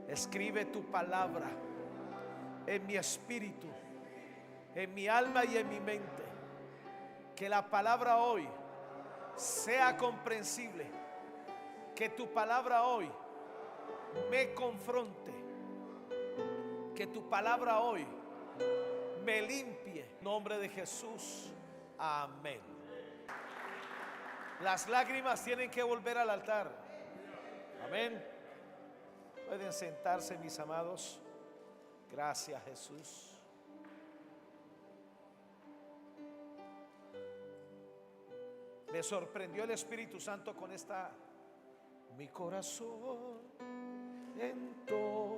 Escribe tu palabra en mi espíritu, en mi alma y en mi mente. Que la palabra hoy sea comprensible. Que tu palabra hoy me confronte. Que tu palabra hoy me limpie. En nombre de Jesús. Amén. Las lágrimas tienen que volver al altar. Amén. Pueden sentarse, mis amados. Gracias, Jesús. Me sorprendió el Espíritu Santo con esta: mi corazón entonó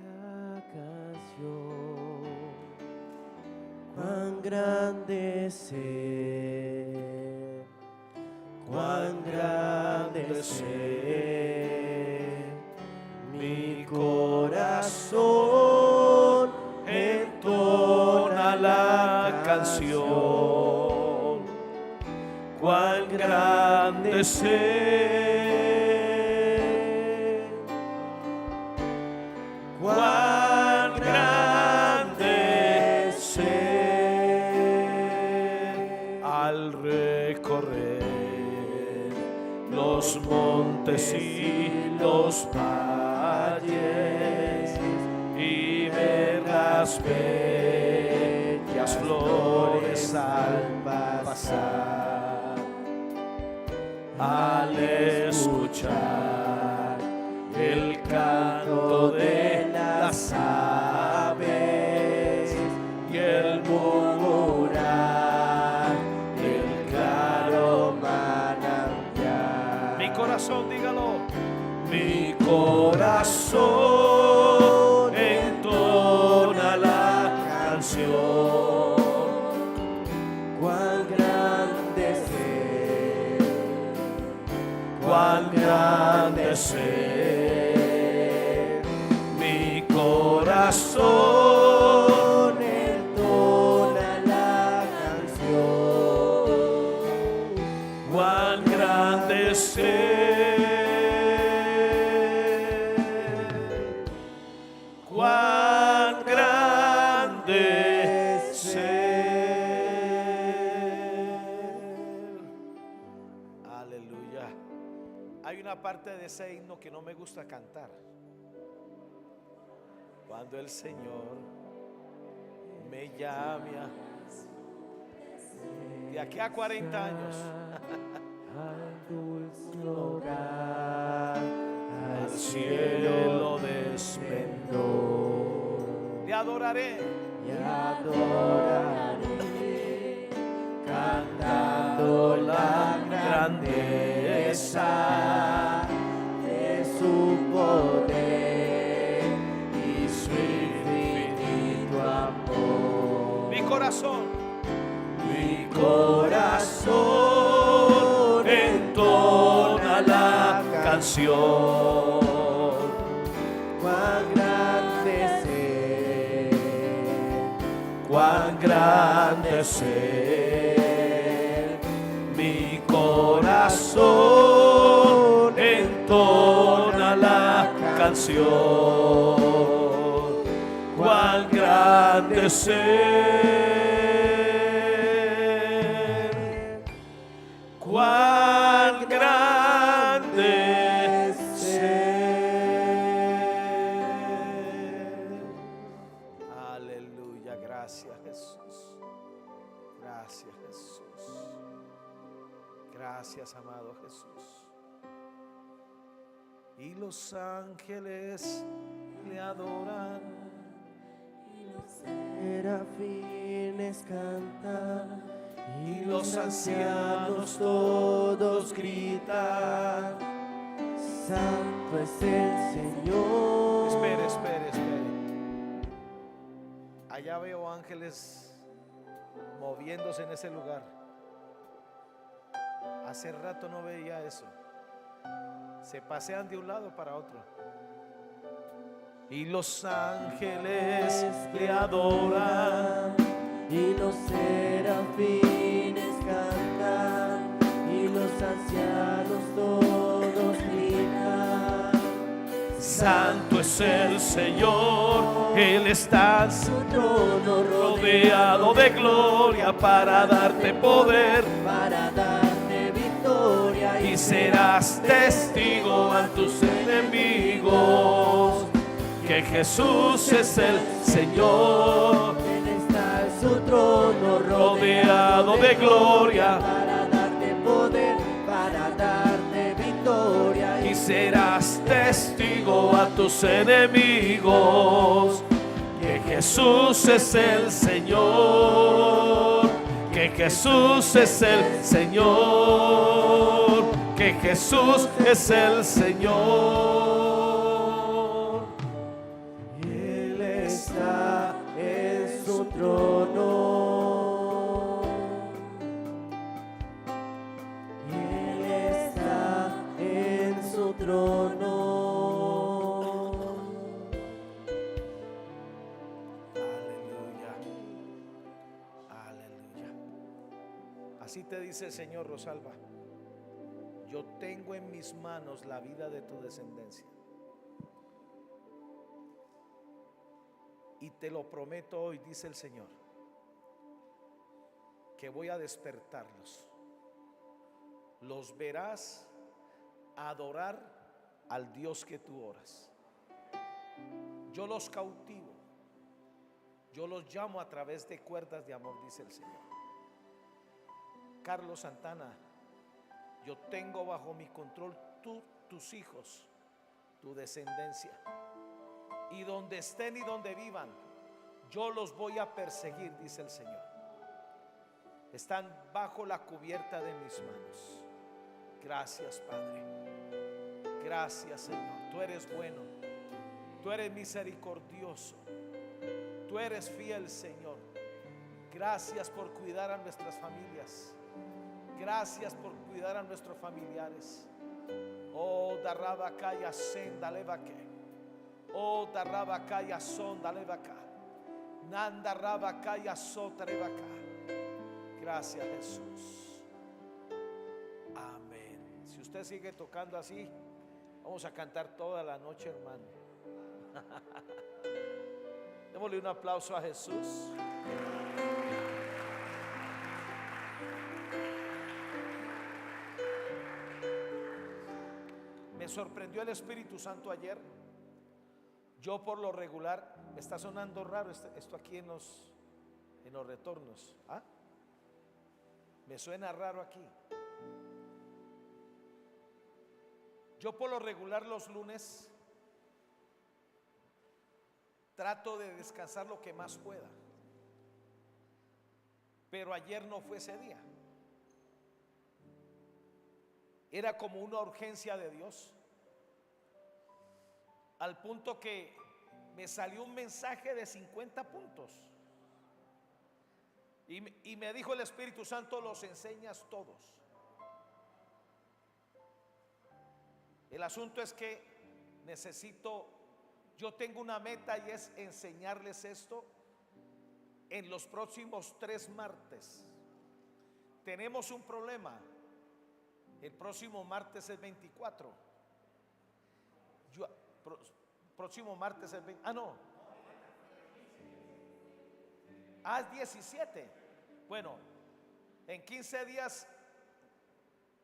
la canción. Cuán grande es Él, cuán grande es Él. Mi corazón entona la canción. Cuán grande es Él, cuán grande es Él. Al recorrer los montes y los valles y ver las bellas flores al pasar, al escuchar el canto de las aves y el murmurar del claro manantial. mi corazón, dígalo. Mi corazón entona la canción. Cuán grande es Él, cuán grande es Él. Mi corazón entona la canción. Cuán grande es Él, cuán grande es Él. Aleluya. Hay una parte de ese himno que no me gusta cantar. Cuando el Señor me llame de aquí a 40 años Al dulce hogar, al cielo de esplendor, le adoraré y adoraré, cantando la grandeza de su poder y su infinito amor. mi corazón. Mi corazón entona la canción. Cuán grande es Él, cuán grande es Él. Mi corazón entona la canción. Cuán grande es Él, cuán grande es Él. Aleluya. Gracias, Jesús. Gracias, Jesús. Gracias, amado Jesús. Y los ángeles le adoran, Serafines cantan y los ancianos todos gritan: Santo es el Señor. espere, espere, espere. Allá veo ángeles moviéndose en ese lugar. Hace rato no veía eso. Se pasean de un lado para otro. Y los ángeles le adoran, y los serafines cantan, y los ancianos todos gritan: Santo es el Señor, Él está en su trono, rodeado de gloria para darte poder, para darte victoria, y serás testigo a tus enemigos que Jesús es el Señor. Él está en su trono, Rodeado de gloria, para darte poder, para darte victoria, y serás testigo a tus enemigos que Jesús es el Señor, que Jesús es el Señor, que Jesús es el Señor. Él está en su trono. Él está en su trono. Aleluya, aleluya. Así te dice el Señor, Rosalba: yo tengo en mis manos la vida de tu descendencia, y te lo prometo hoy, dice el Señor, que voy a despertarlos. Los verás adorar al Dios que tú oras. Yo los cautivo, yo los llamo a través de cuerdas de amor, dice el Señor. Carlos Santana, yo tengo bajo mi control tus hijos, tu descendencia, y donde estén y donde vivan, yo los voy a perseguir, dice el Señor. Están bajo la cubierta de mis manos. Gracias, Padre. Gracias, Señor. Tú eres bueno, tú eres misericordioso, tú eres fiel, Señor. Gracias por cuidar a nuestras familias. Gracias por cuidar a nuestros familiares. Oh, darrabakaya senda levake. Oh, darrabakaya sonda levaka. Nanda rabakaya sota levaka. Gracias, Jesús. Amén. Si usted sigue tocando así, vamos a cantar toda la noche, hermano. Démosle un aplauso a Jesús. Me sorprendió el Espíritu Santo ayer. Yo por lo regular, me está sonando raro esto aquí en los retornos. ¿Ah? Me suena raro aquí. Yo por lo regular los lunes trato de descansar lo que más pueda, pero ayer no fue ese día. Era como una urgencia de Dios, al punto que me salió un mensaje de 50 puntos y me dijo el Espíritu Santo: los enseñas todos. El asunto es que yo tengo una meta, y es enseñarles esto en los próximos 3 martes. Tenemos un problema. El próximo martes es 24. Próximo martes es 20. Es 17. Bueno, en 15 días,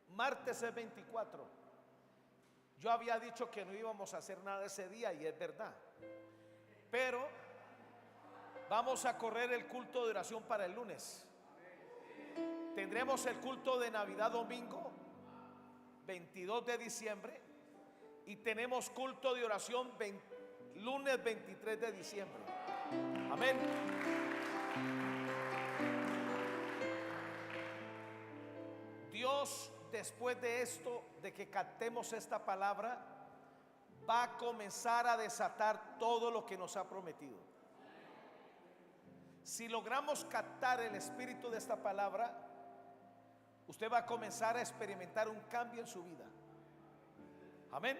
martes es 24. Yo había dicho que no íbamos a hacer nada ese día, y es verdad, pero vamos a correr el culto de oración para el lunes. Tendremos el culto de Navidad domingo 22 de diciembre, y tenemos culto de oración lunes 23 de diciembre. Amén. Dios, después de esto, de que captemos esta palabra, va a comenzar a desatar todo lo que nos ha prometido. Si logramos captar el espíritu de esta palabra, usted va a comenzar a experimentar un cambio en su vida. Amén.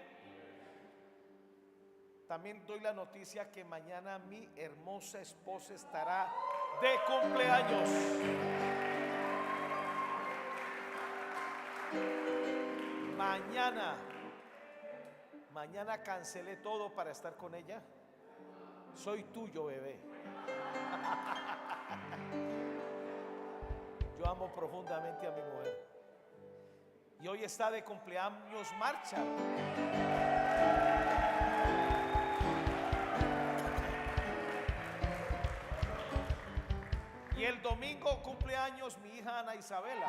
También doy la noticia que mañana mi hermosa esposa estará de cumpleaños. Mañana cancelé todo para estar con ella. Soy tuyo, bebé. Yo amo profundamente a mi mujer. Y hoy está de cumpleaños Marcha. Y el domingo cumpleaños mi hija Ana Isabela.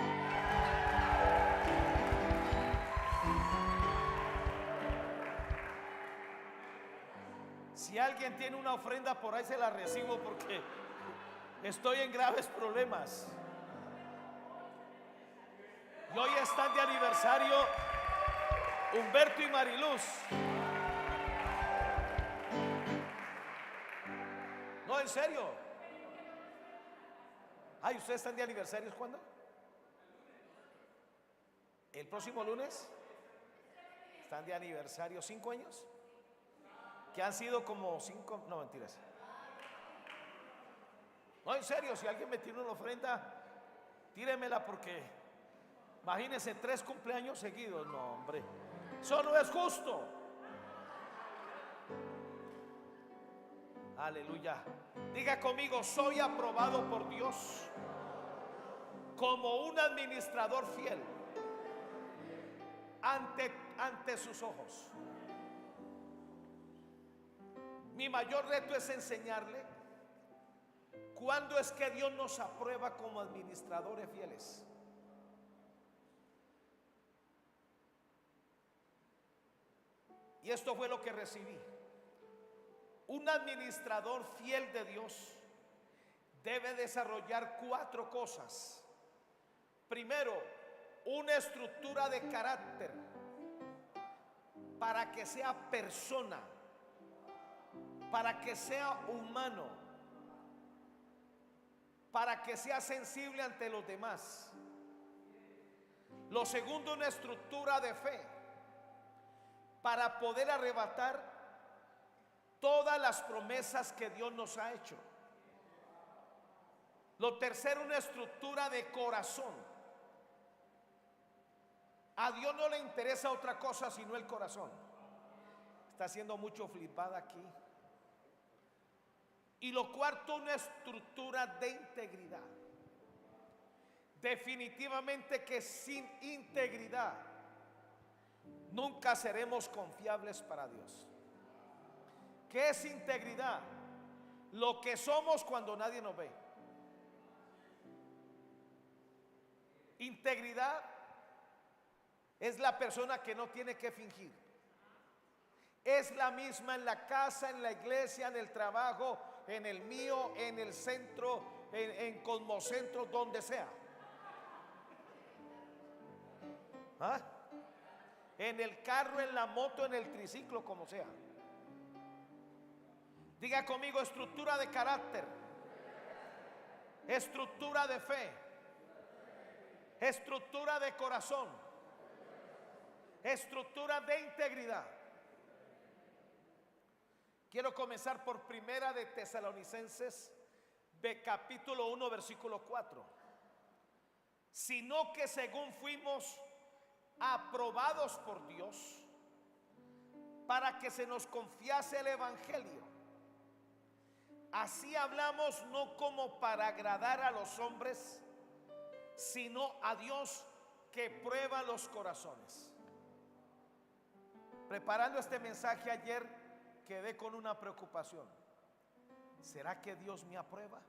Si alguien tiene una ofrenda por ahí, se la recibo porque estoy en graves problemas. Y hoy están de aniversario Humberto y Mariluz. No, en serio. Ay, ¿ustedes están de aniversarios cuándo? ¿El próximo lunes? ¿Están de aniversario 5 años? Que han sido como 5, no mentiras. No, en serio, si alguien me tiene una ofrenda, tíremela porque imagínense 3 cumpleaños seguidos. No, hombre, eso no es justo. Aleluya. Diga conmigo, soy aprobado por Dios como un administrador fiel ante sus ojos. Mi mayor reto es enseñarle cuándo es que Dios nos aprueba como administradores fieles. Y esto fue lo que recibí. Un administrador fiel de Dios debe desarrollar 4 cosas. Primero, una estructura de carácter para que sea persona, para que sea humano, para que sea sensible ante los demás. Lo segundo, una estructura de fe para poder arrebatar todas las promesas que Dios nos ha hecho. Lo tercero, una estructura de corazón. A Dios no le interesa otra cosa sino el corazón. Está haciendo mucho flipada aquí. Y lo cuarto, una estructura de integridad. Definitivamente que sin integridad nunca seremos confiables para Dios. ¿Qué es integridad? Lo que somos cuando nadie nos ve. Integridad es la persona que no tiene que fingir. Es la misma en la casa, en la iglesia, en el trabajo, en el mío, en el centro, en Cosmocentro, donde sea. ¿Ah? En el carro, en la moto, en el triciclo, como sea. Diga conmigo, estructura de carácter, estructura de fe, estructura de corazón, estructura de integridad. Quiero comenzar por Primera de Tesalonicenses, de capítulo 1, versículo 4. Sino que según fuimos aprobados por Dios para que se nos confiase el evangelio, así hablamos no como para agradar a los hombres, sino a Dios que prueba los corazones. Preparando este mensaje ayer quedé con una preocupación. ¿Será que Dios me aprueba?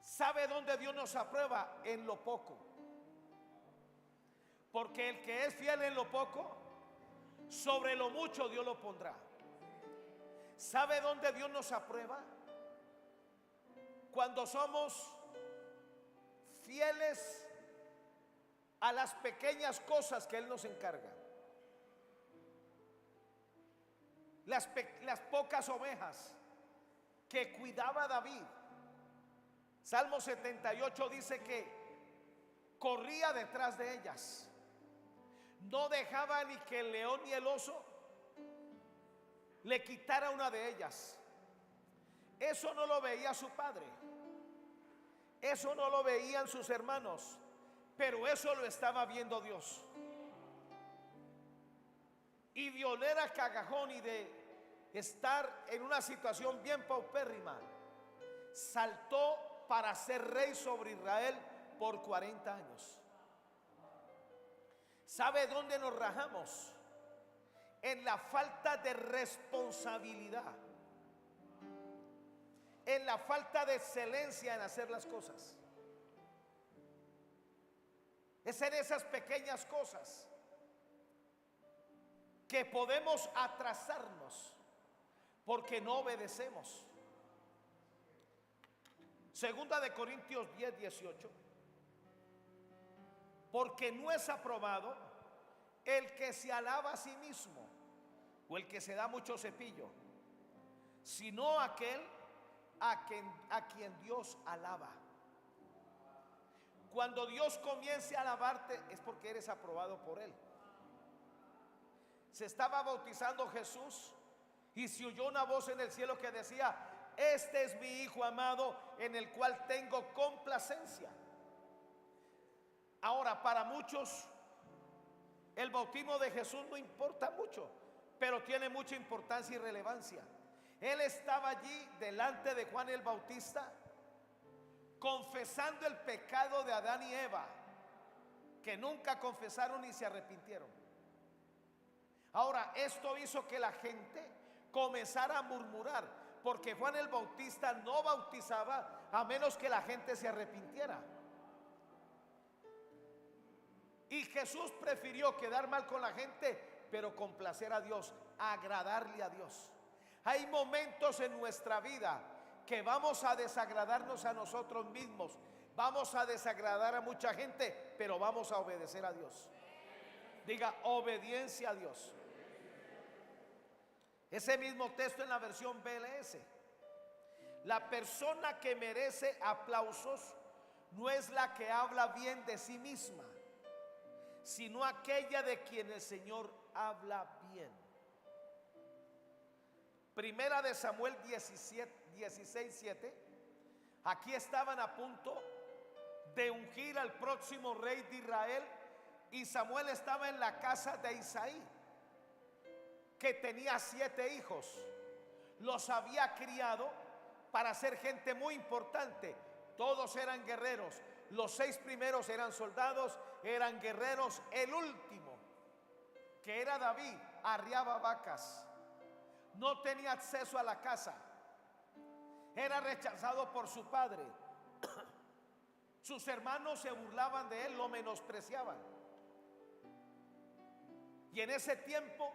¿Sabe dónde Dios nos aprueba? En lo poco. Porque el que es fiel en lo poco, sobre lo mucho Dios lo pondrá. ¿Sabe dónde Dios nos aprueba? Cuando somos fieles a las pequeñas cosas que Él nos encarga. Las pocas ovejas que cuidaba David. Salmo 78 dice que corría detrás de ellas. No dejaba ni que el león ni el oso le quitara una de ellas. Eso no lo veía su padre, eso no lo veían sus hermanos, pero eso lo estaba viendo Dios. y de oler a cagajón y de estar en una situación bien paupérrima, saltó para ser rey sobre Israel por 40 años. ¿Sabe dónde nos rajamos? En la falta de responsabilidad, en la falta de excelencia en hacer las cosas. Es en esas pequeñas cosas que podemos atrasarnos porque no obedecemos. Segunda de Corintios 10:18. Porque no es aprobado el que se alaba a sí mismo o el que se da mucho cepillo, sino aquel a quien Dios alaba. Cuando Dios comience a alabarte es porque eres aprobado por Él. Se estaba bautizando Jesús y se oyó una voz en el cielo que decía: este es mi Hijo amado en el cual tengo complacencia. Ahora, para muchos el bautismo de Jesús no importa mucho, pero tiene mucha importancia y relevancia. Él estaba allí delante de Juan el Bautista, confesando el pecado de Adán y Eva, que nunca confesaron ni se arrepintieron. Ahora, esto hizo que la gente comenzara a murmurar, porque Juan el Bautista no bautizaba a menos que la gente se arrepintiera. Y Jesús prefirió quedar mal con la gente, pero complacer a Dios, agradarle a Dios. Hay momentos en nuestra vida que vamos a desagradarnos a nosotros mismos, vamos a desagradar a mucha gente, pero vamos a obedecer a Dios. Diga: obediencia a Dios. Ese mismo texto en la versión BLS. La persona que merece aplausos no es la que habla bien de sí misma, sino aquella de quien el Señor habla bien. Primera de Samuel 16:7. Aquí estaban a punto de ungir al próximo rey de Israel, y Samuel estaba en la casa de Isaí, que tenía 7 hijos. Los había criado para ser gente muy importante. Todos eran guerreros. Los 6 primeros eran soldados, eran guerreros. El último, que era David, arriaba vacas. No tenía acceso a la casa. Era rechazado por su padre. Sus hermanos se burlaban de él, lo menospreciaban. Y en ese tiempo,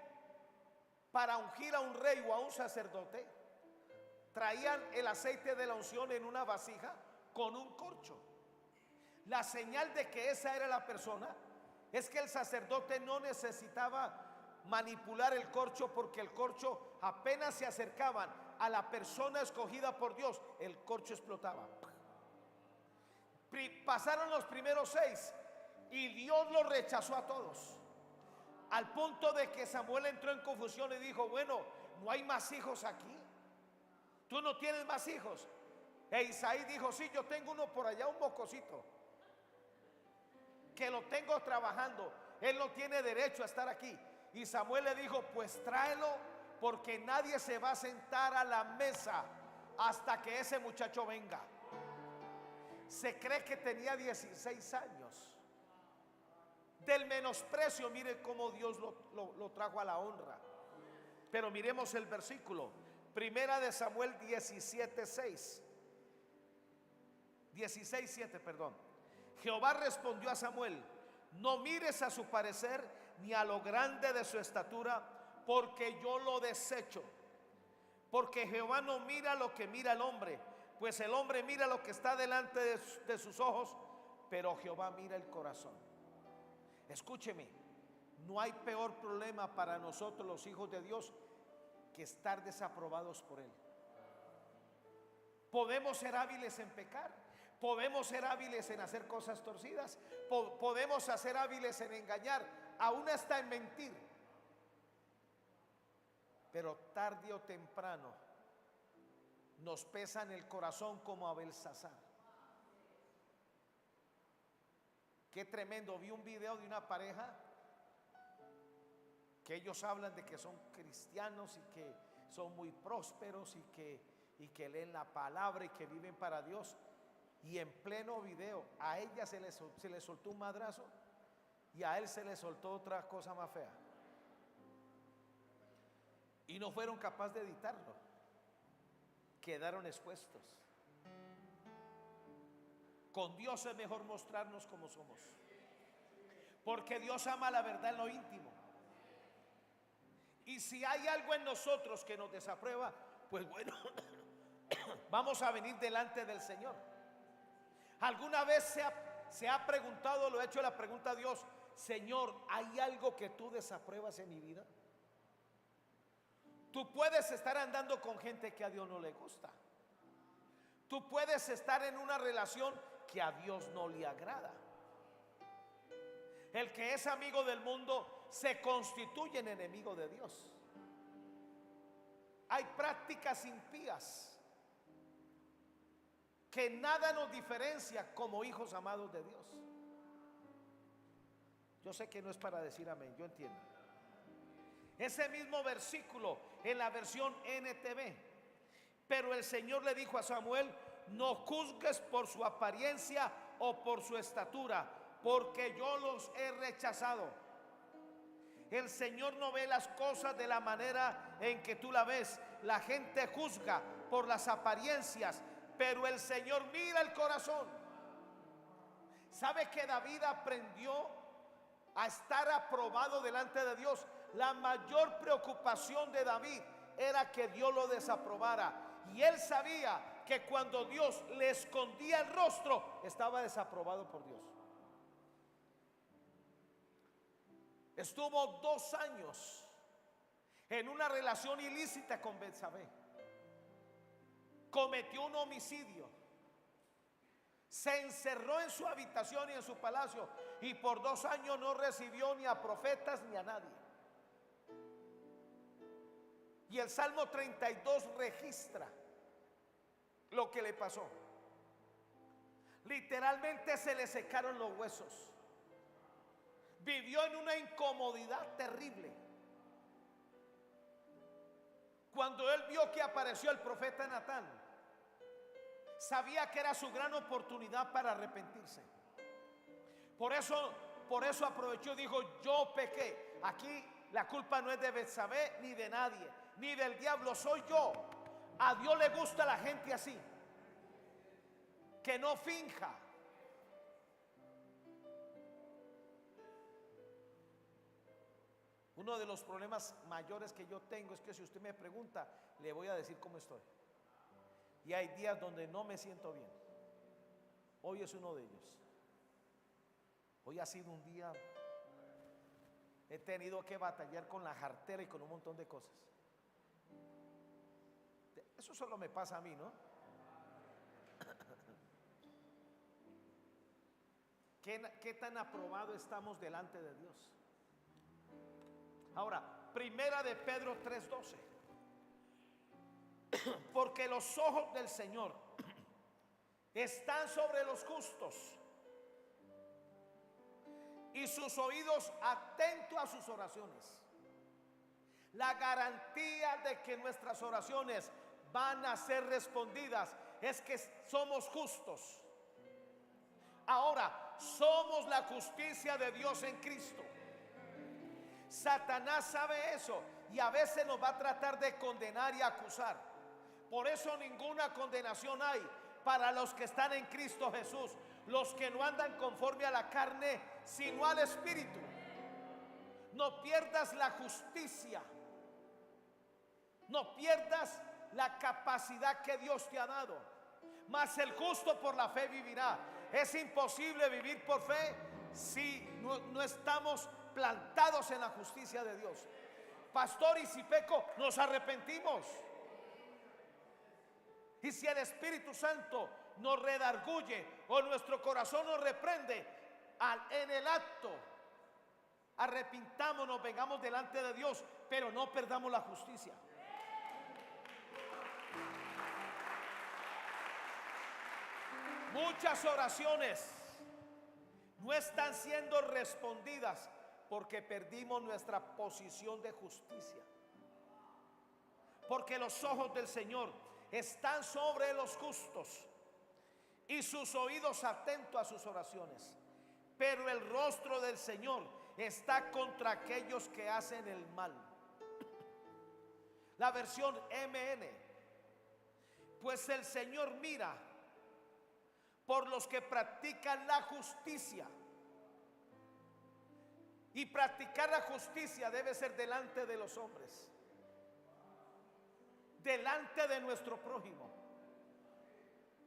para ungir a un rey o a un sacerdote, traían el aceite de la unción en una vasija con un corcho. La señal de que esa era la persona es que el sacerdote no necesitaba manipular el corcho, porque el corcho, apenas se acercaban a la persona escogida por Dios, el corcho explotaba. Pasaron los primeros 6 y Dios los rechazó a todos, al punto de que Samuel entró en confusión y dijo: bueno, ¿no hay más hijos aquí? ¿Tú no tienes más hijos? E Isaí dijo: sí, yo tengo uno por allá, un mocosito, que lo tengo trabajando, él no tiene derecho a estar aquí. Y Samuel le dijo: pues tráelo, porque nadie se va a sentar a la mesa hasta que ese muchacho venga. Se cree que tenía 16 años. Del menosprecio, mire cómo Dios lo trajo a la honra. Pero miremos el versículo. Primera de Samuel 16:7, perdón. Jehová respondió a Samuel: no mires a su parecer ni a lo grande de su estatura, porque yo lo desecho. Porque Jehová no mira lo que mira el hombre, pues el hombre mira lo que está delante de sus ojos, pero Jehová mira el corazón. Escúcheme, no hay peor problema para nosotros los hijos de Dios que estar desaprobados por Él. Podemos ser hábiles en pecar, podemos ser hábiles en hacer cosas torcidas, podemos ser hábiles en engañar, aún hasta en mentir, pero tarde o temprano nos pesa en el corazón como a Belsasar. Qué tremendo. Vi un video de una pareja que ellos hablan de que son cristianos y que son muy prósperos y que leen la palabra y que viven para Dios, y en pleno video a ella se le soltó un madrazo y a él se le soltó otra cosa más fea, y no fueron capaces de editarlo, quedaron expuestos. Con Dios es mejor mostrarnos como somos, porque Dios ama la verdad en lo íntimo. Y si hay algo en nosotros que nos desaprueba, pues bueno, vamos a venir delante del Señor. ¿Alguna vez se ha preguntado, lo he hecho la pregunta a Dios: Señor, ¿hay algo que tú desapruebas en mi vida? Tú puedes estar andando con gente que a Dios no le gusta. Tú puedes estar en una relación que a Dios no le agrada. El que es amigo del mundo se constituye en enemigo de Dios. Hay prácticas impías que nada nos diferencia como hijos amados de Dios. Yo sé que no es para decir amén, yo entiendo. Ese mismo versículo en la versión NTV: pero el Señor le dijo a Samuel: no juzgues por su apariencia o por su estatura, porque yo los he rechazado. El Señor no ve las cosas de la manera en que tú la ves. La gente juzga por las apariencias, pero el Señor mira el corazón. ¿Sabe que David aprendió a estar aprobado delante de Dios? La mayor preocupación de David era que Dios lo desaprobara, y él sabía que cuando Dios le escondía el rostro, estaba desaprobado por Dios. Estuvo 2 años en una relación ilícita con Betsabé. Cometió un homicidio. Se encerró en su habitación y en su palacio, y por 2 años no recibió ni a profetas ni a nadie. Y el Salmo 32 registra lo que le pasó. Literalmente se le secaron los huesos. Vivió en una incomodidad terrible. Cuando él vio que apareció el profeta Natán, sabía que era su gran oportunidad para arrepentirse. Por eso aprovechó y dijo: yo pequé. Aquí la culpa no es de Betsabé ni de nadie, ni del diablo, soy yo. A Dios le gusta la gente así, que no finja. Uno de los problemas mayores que yo tengo es que si usted me pregunta, le voy a decir cómo estoy. Y hay días donde no me siento bien. Hoy es uno de ellos. Hoy ha sido un día, he tenido que batallar con la jartera y con un montón de cosas. Eso solo me pasa a mí, ¿no? ¿Qué tan aprobado estamos delante de Dios? Ahora, primera de Pedro 3:12. Porque los ojos del Señor están sobre los justos, y sus oídos atentos a sus oraciones. La garantía de que nuestras oraciones van a ser respondidas es que somos justos. Ahora, somos la justicia de Dios en Cristo. Satanás sabe eso y a veces nos va a tratar de condenar y acusar. Por eso ninguna condenación hay para los que están en Cristo Jesús, los que no andan conforme a la carne, sino al Espíritu. No pierdas la justicia, no pierdas la capacidad que Dios te ha dado. Mas el justo por la fe vivirá. Es imposible vivir por fe si no estamos plantados en la justicia de Dios. Pastor, y si peco, nos arrepentimos. Y si el Espíritu Santo nos redarguye o nuestro corazón nos reprende, en el acto arrepintámonos, vengamos delante de Dios, pero no perdamos la justicia. Muchas oraciones no están siendo respondidas porque perdimos nuestra posición de justicia. Porque los ojos del Señor están sobre los justos y sus oídos atentos a sus oraciones. Pero el rostro del Señor está contra aquellos que hacen el mal. La versión MN: pues el Señor mira por los que practican la justicia. Y practicar la justicia debe ser delante de los hombres, delante de nuestro prójimo,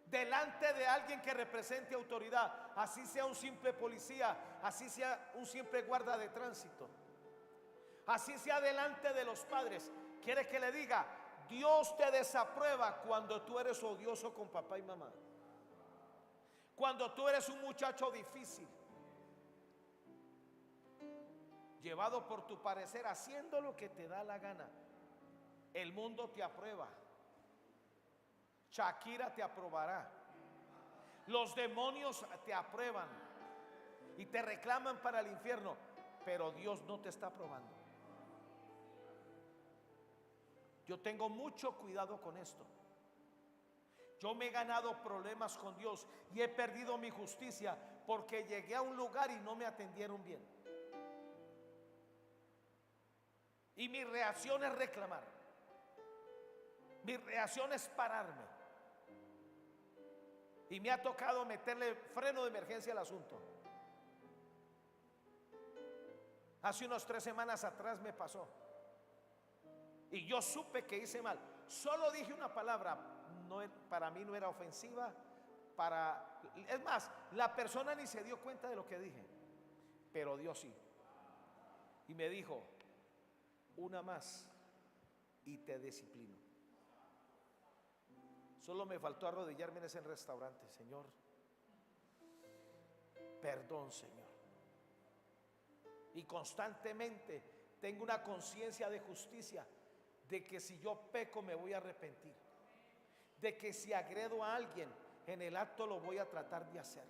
delante de alguien que represente autoridad, así sea un simple policía, así sea un simple guarda de tránsito, así sea delante de los padres. Quiere que le diga: Dios te desaprueba cuando tú eres odioso con papá y mamá, cuando tú eres un muchacho difícil, llevado por tu parecer, haciendo lo que te da la gana. El mundo te aprueba, Shakira te aprobará, los demonios te aprueban y te reclaman para el infierno, pero Dios no te está aprobando. Yo tengo mucho cuidado con esto. Yo me he ganado problemas con Dios y he perdido mi justicia porque llegué a un lugar y no me atendieron bien. Y mi reacción es reclamar. Mi reacción es pararme. Y me ha tocado meterle freno de emergencia al asunto. Hace unos 3 semanas atrás me pasó. Y yo supe que hice mal. Solo dije una palabra. No, para mí no era ofensiva. Es más, la persona ni se dio cuenta de lo que dije. Pero Dios sí. Y me dijo: una más y te disciplino. Solo me faltó arrodillarme en ese restaurante. Señor, perdón, Señor. Y constantemente tengo una conciencia de justicia, de que si yo peco me voy a arrepentir, de que si agredo a alguien en el acto lo voy a tratar de hacer.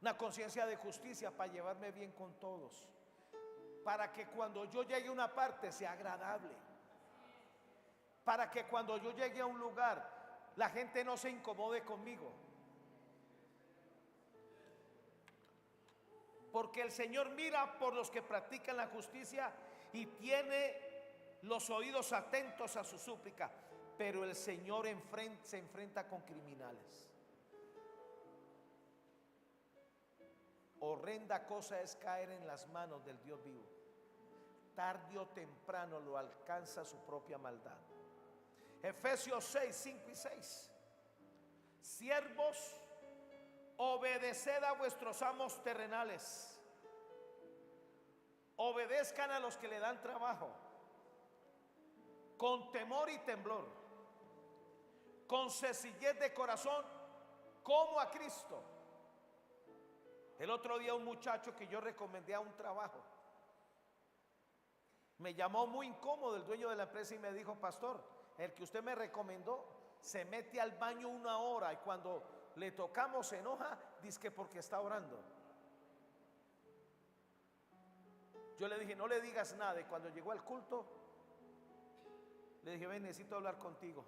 Una conciencia de justicia para llevarme bien con todos, para que cuando yo llegue a una parte sea agradable, para que cuando yo llegue a un lugar la gente no se incomode conmigo. Porque el Señor mira por los que practican la justicia y tiene los oídos atentos a su súplica, pero el Señor se enfrenta con criminales. Horrenda cosa es caer en las manos del Dios vivo. Tarde o temprano lo alcanza su propia maldad. Efesios 6, 5 y 6. Siervos, obedeced a vuestros amos terrenales. Obedezcan a los que le dan trabajo, con temor y temblor, con sencillez de corazón, como a Cristo. El otro día un muchacho que yo recomendé a un trabajo me llamó muy incómodo el dueño de la empresa y me dijo: pastor, el que usted me recomendó se mete al baño 1 hora y cuando le tocamos se enoja, dice que porque está orando. Yo le dije: no le digas nada. Y cuando llegó al culto le dije: ven, necesito hablar contigo.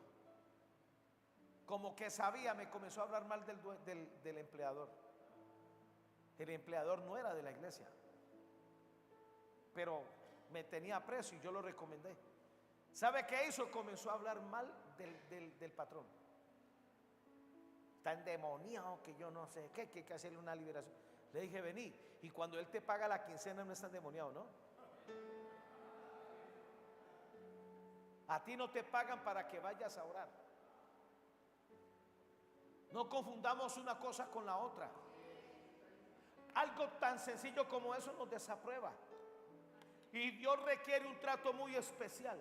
Como que sabía, me comenzó a hablar mal del empleador. El empleador no era de la iglesia, pero me tenía aprecio y yo lo recomendé. ¿Sabe qué hizo? Comenzó a hablar mal del patrón. Está endemoniado, que yo no sé qué, que hay que hacerle una liberación. Le dije: vení, y cuando él te paga la quincena no está endemoniado, ¿no? A ti no te pagan para que vayas a orar. No confundamos una cosa con la otra. Algo tan sencillo como eso nos desaprueba. Y Dios requiere un trato muy especial.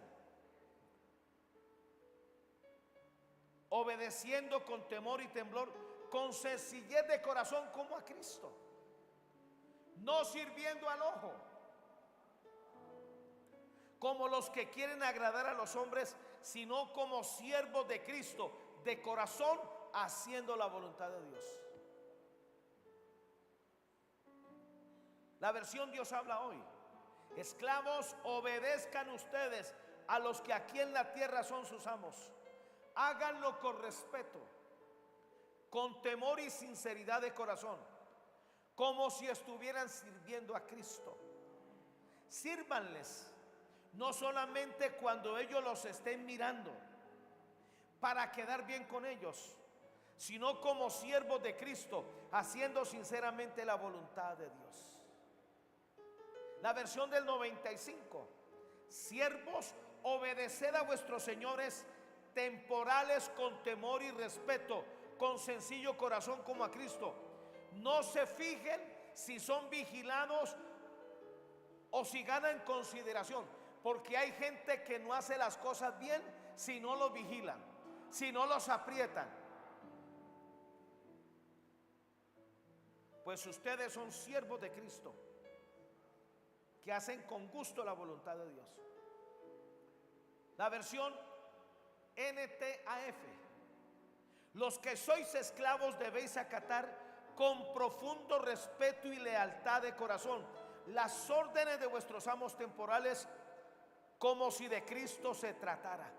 Obedeciendo con temor y temblor, con sencillez de corazón como a Cristo. No sirviendo al ojo, como los que quieren agradar a los hombres, sino como siervos de Cristo, de corazón, haciendo la voluntad de Dios. La versión Dios habla hoy. Esclavos, obedezcan ustedes a los que aquí en la tierra son sus amos. Háganlo con respeto, con temor y sinceridad de corazón, como si estuvieran sirviendo a Cristo. Sírvanles, no solamente cuando ellos los estén mirando para quedar bien con ellos, sino como siervos de Cristo, haciendo sinceramente la voluntad de Dios. La versión del 95: siervos, obedeced a vuestros señores temporales con temor y respeto, con sencillo corazón como a Cristo. No se fijen si son vigilados o si ganan consideración, porque hay gente que no hace las cosas bien si no los vigilan, si no los aprietan. Pues ustedes son siervos de Cristo, que hacen con gusto la voluntad de Dios. La versión NTAF: los que sois esclavos debéis acatar con profundo respeto y lealtad de corazón las órdenes de vuestros amos temporales, como si de Cristo se tratara,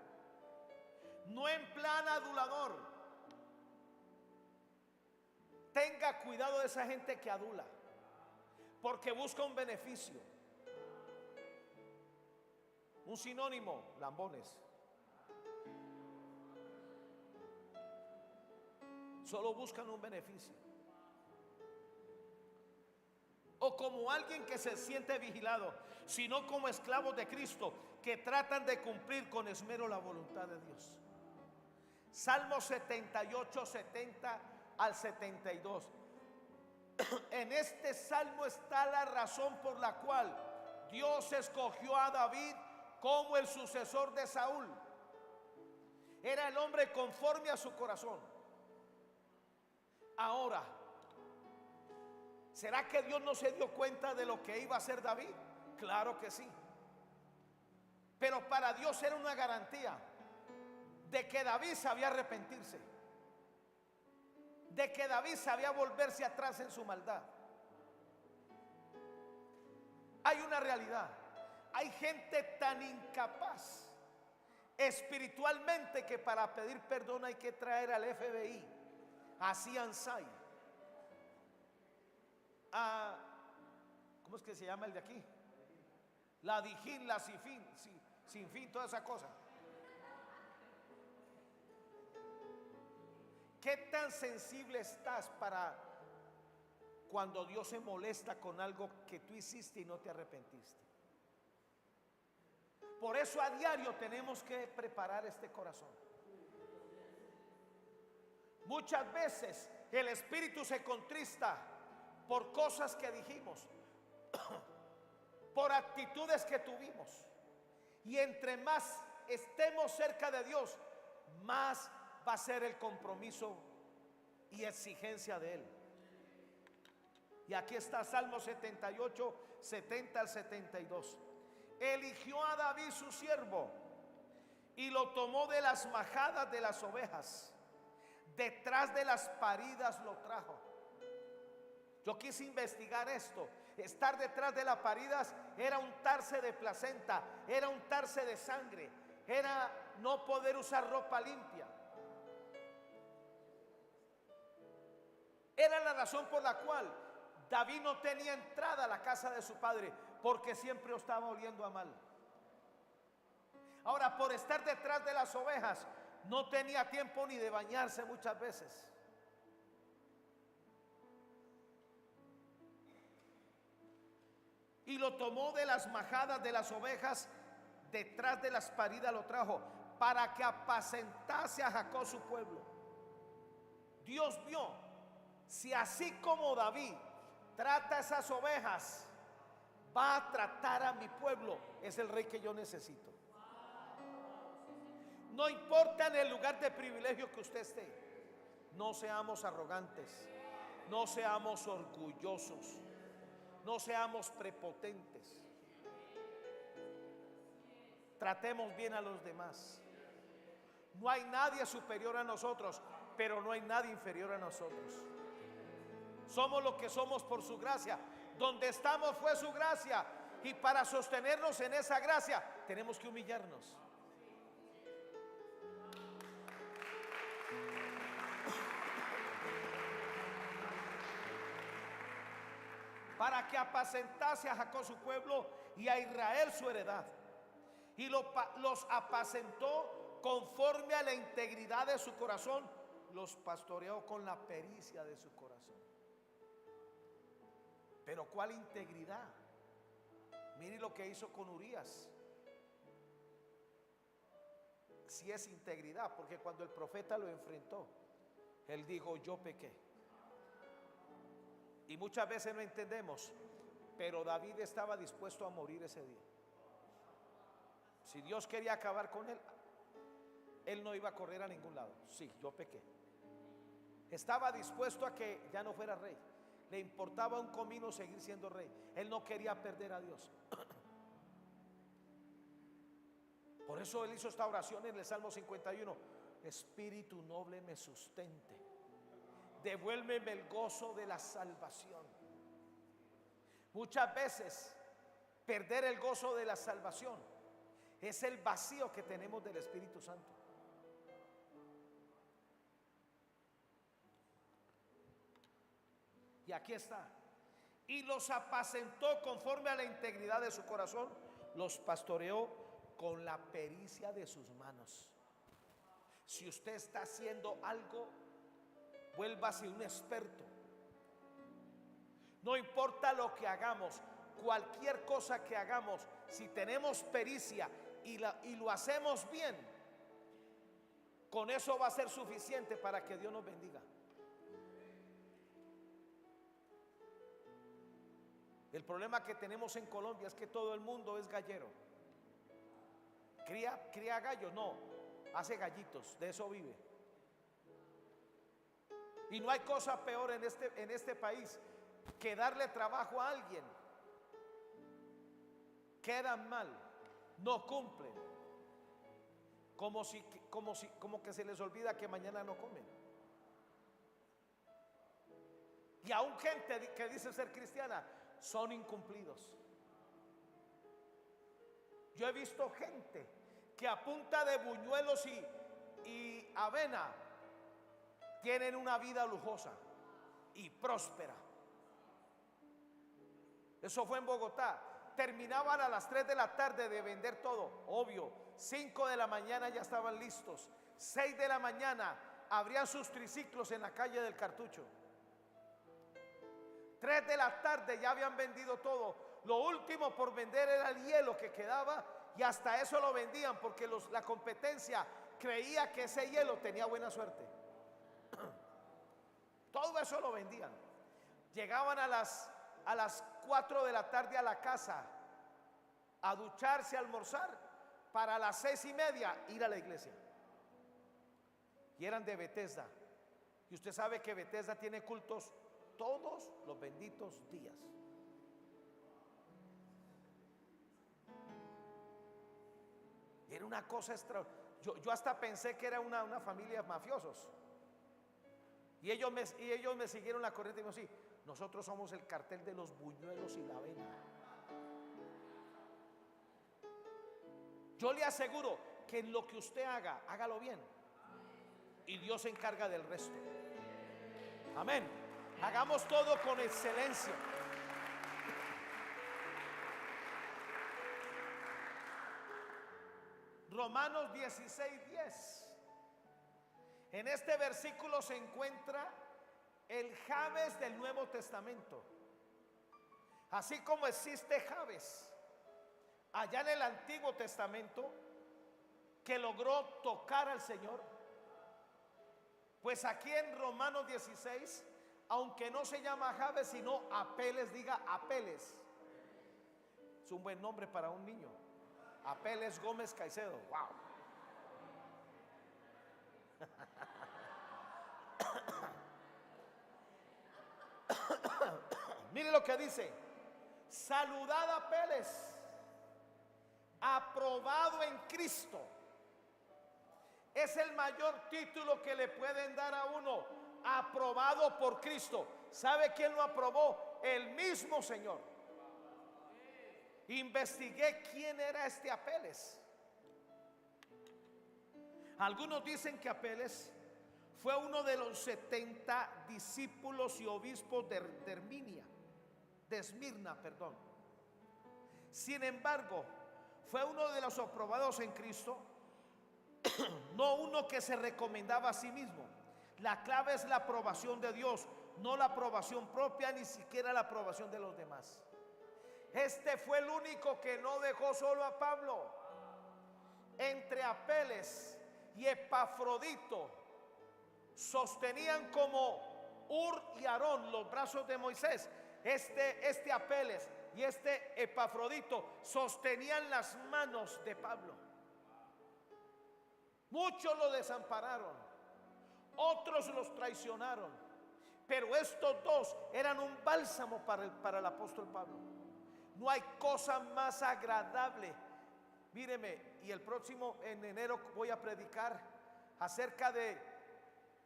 no en plan adulador. Tenga cuidado de esa gente que adula, porque busca un beneficio. Un sinónimo: lambones. Solo buscan un beneficio. O como alguien que se siente vigilado, sino como esclavos de Cristo, que tratan de cumplir con esmero la voluntad de Dios. Salmo 78, 70 al 72. En este salmo está la razón por la cual Dios escogió a David como el sucesor de Saúl. Era el hombre conforme a su corazón. Ahora, ¿será que Dios no se dio cuenta de lo que iba a hacer David? Claro que sí. Pero para Dios era una garantía de que David sabía arrepentirse, de que David sabía volverse atrás en su maldad. Hay una realidad: hay gente tan incapaz espiritualmente que para pedir perdón hay que traer al FBI, a CSI, a, ¿cómo es que se llama el de aquí? La DIJÍN, la CIFIN, sin fin, toda esa cosa. ¿Qué tan sensible estás para cuando Dios se molesta con algo que tú hiciste y no te arrepentiste? Por eso a diario tenemos que preparar este corazón. Muchas veces el espíritu se contrista por cosas que dijimos, por actitudes que tuvimos. Y entre más estemos cerca de Dios, más va a ser el compromiso y exigencia de Él. Y aquí está Salmo 78, 70 al 72. Eligió a David su siervo y lo tomó de las majadas de las ovejas, detrás de las paridas lo trajo. Yo quise investigar esto. Estar detrás de las paridas era untarse de placenta, era untarse de sangre, era no poder usar ropa limpia. Era la razón por la cual David no tenía entrada a la casa de su padre, porque siempre estaba oliendo a mal. Ahora, por estar detrás de las ovejas, no tenía tiempo ni de bañarse muchas veces. Y lo tomó de las majadas de las ovejas, detrás de las paridas lo trajo, para que apacentase a Jacob su pueblo. Dios vio, si así como David trata a esas ovejas, va a tratar a mi pueblo, es el rey que yo necesito. No importa en el lugar de privilegio que usted esté, no seamos arrogantes, no seamos orgullosos, no seamos prepotentes. Tratemos bien a los demás. No hay nadie superior a nosotros, pero no hay nadie inferior a nosotros. Somos lo que somos por su gracia. Donde estamos fue su gracia. Y para sostenernos en esa gracia tenemos que humillarnos. Para que apacentase a Jacob su pueblo y a Israel su heredad. Y los apacentó conforme a la integridad de su corazón. Los pastoreó con la pericia de su corazón. Pero ¿cuál integridad? Mire lo que hizo con Urías. Si es integridad, porque cuando el profeta lo enfrentó, él dijo: yo pequé. Y muchas veces no entendemos, pero David estaba dispuesto a morir ese día. Si Dios quería acabar con él, él no iba a correr a ningún lado. Sí, yo pequé. Estaba dispuesto a que ya no fuera rey. Le importaba un comino seguir siendo rey. Él no quería perder a Dios. Por eso él hizo esta oración en el Salmo 51: Espíritu noble me sustente, devuélveme el gozo de la salvación. Muchas veces perder el gozo de la salvación es el vacío que tenemos del Espíritu Santo. Y aquí está: y los apacentó conforme a la integridad de su corazón, los pastoreó con la pericia de sus manos. Si usted está haciendo algo, vuélvase un experto. No importa lo que hagamos, cualquier cosa que hagamos, si tenemos pericia y lo hacemos bien, con eso va a ser suficiente para que Dios nos bendiga. El problema que tenemos en Colombia es que todo el mundo es gallero. Cría gallos, no, hace gallitos, de eso vive. Y no hay cosa peor en este país que darle trabajo a alguien. Quedan mal, no cumplen, como que se les olvida que mañana no comen. Y aún gente que dice ser cristiana son incumplidos. Yo he visto gente que a punta de buñuelos y avena tienen una vida lujosa y próspera. Eso fue en Bogotá. Terminaban a las 3 de la tarde de vender todo, obvio. 5 de la mañana ya estaban listos. 6 de la mañana abrían sus triciclos en la calle del Cartucho. 3 de la tarde ya habían vendido todo. Lo último por vender era el hielo que quedaba, y hasta eso lo vendían porque la competencia creía que ese hielo tenía buena suerte. Todo eso lo vendían. Llegaban a las 4 de la tarde a la casa a ducharse, a almorzar, para las 6:30 ir a la iglesia. Y eran de Bethesda. Y usted sabe que Bethesda tiene cultos todos los benditos días. Era una cosa extra. Yo hasta pensé que era una familia de mafiosos. Y ellos me siguieron la corriente y me dijeron: sí, nosotros somos el cartel de los buñuelos y la avena. Yo le aseguro que en lo que usted haga, hágalo bien, y Dios se encarga del resto. Amén. Hagamos todo con excelencia. Romanos 16:10. En este versículo se encuentra el Jabes del Nuevo Testamento. Así como existe Jabes allá en el Antiguo Testamento, que logró tocar al Señor, pues aquí en Romanos 16, aunque no se llama Jabes sino Apeles, diga Apeles. Es un buen nombre para un niño. Apeles Gómez Caicedo. Wow. Mire lo que dice: saludad a Apeles, aprobado en Cristo. Es el mayor título que le pueden dar a uno: aprobado por Cristo. ¿Sabe quién lo aprobó? el mismo Señor. Investigué quién era este Apeles. Algunos dicen que Apeles fue uno de los 70 discípulos y obispos de Esmirna, perdón. Sin embargo, fue uno de los aprobados en Cristo, no uno que se recomendaba a sí mismo. La clave es la aprobación de Dios, no la aprobación propia, ni siquiera la aprobación de los demás. Este fue el único que no dejó solo a Pablo. Entre Apeles y Epafrodito sostenían como Ur y Aarón los brazos de Moisés. Este Apeles y este Epafrodito sostenían las manos de Pablo. Muchos lo desampararon, otros los traicionaron, pero estos dos eran un bálsamo para el apóstol Pablo. No hay cosa más agradable. Míreme, y el próximo en enero voy a predicar acerca de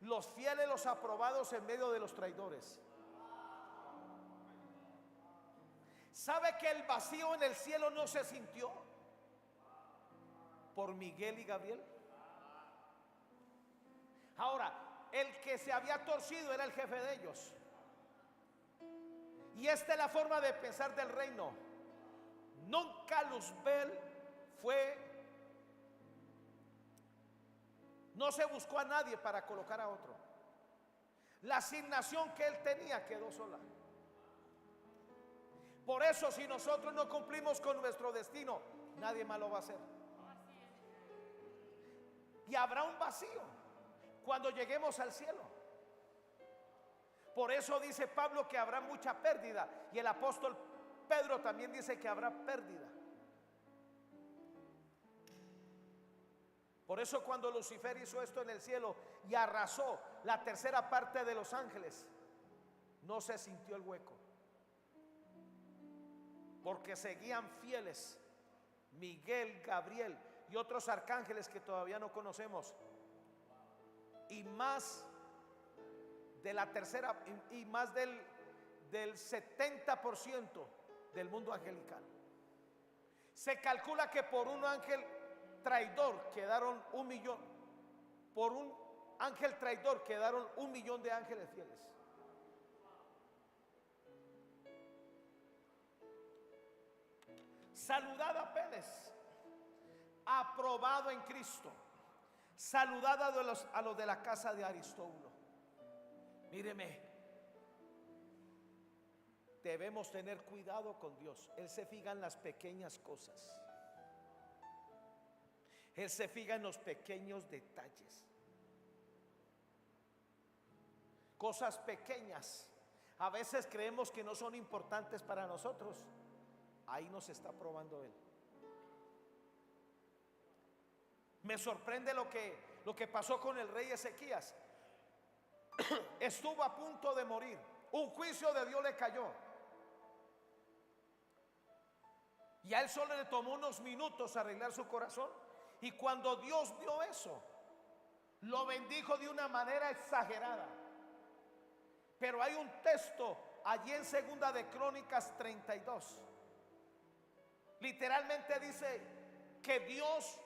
los fieles, los aprobados en medio de los traidores. ¿Sabe que el vacío en el cielo no se sintió por Miguel y Gabriel? Ahora, el que se había torcido era el jefe de ellos. Y esta es la forma de pensar del reino. Nunca Luzbel no se buscó a nadie para colocar a otro. La asignación que él tenía quedó sola. Por eso, si nosotros no cumplimos con nuestro destino, nadie más lo va a hacer. Y habrá un vacío cuando lleguemos al cielo. Por eso dice Pablo que habrá mucha pérdida, y el apóstol Pedro también dice que habrá pérdida. Por eso cuando Lucifer hizo esto en el cielo y arrasó la tercera parte de los ángeles, no se sintió el hueco, porque seguían fieles Miguel, Gabriel y otros arcángeles que todavía no conocemos, y más de la tercera y más del 70% del mundo angelical. Se calcula que por un ángel traidor quedaron 1 millón. Por un ángel traidor quedaron 1 millón de ángeles fieles. Saludad a Apeles, aprobado en Cristo. Saludad a los de la casa de Aristóbulo. Míreme, debemos tener cuidado con Dios. Él se fija en las pequeñas cosas. Él se fija en los pequeños detalles. Cosas pequeñas. A veces creemos que no son importantes para nosotros. Ahí nos está probando Él. Me sorprende lo que pasó con el rey Ezequías. Estuvo a punto de morir. Un juicio de Dios le cayó. Y a él solo le tomó unos minutos arreglar su corazón. Y cuando Dios vio eso, lo bendijo de una manera exagerada. Pero hay un texto allí en Segunda de Crónicas 32. Literalmente dice que Dios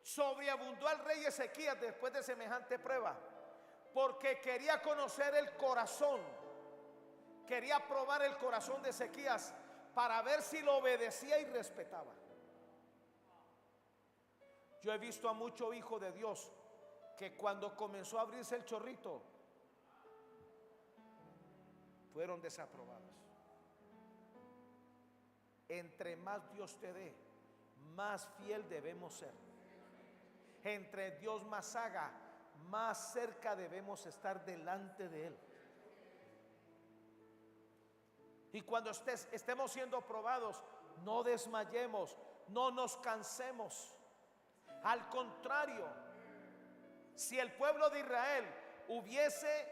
sobreabundó al rey Ezequías después de semejante prueba, porque quería conocer el corazón, quería probar el corazón de Ezequías para ver si lo obedecía y respetaba. Yo he visto a mucho hijo de Dios que cuando comenzó a abrirse el chorrito fueron desaprobados. Entre más Dios te dé, más fiel debemos ser. Entre Dios más haga, más cerca debemos estar delante de Él. Y cuando estemos siendo probados, no desmayemos, no nos cansemos. Al contrario, si el pueblo de Israel hubiese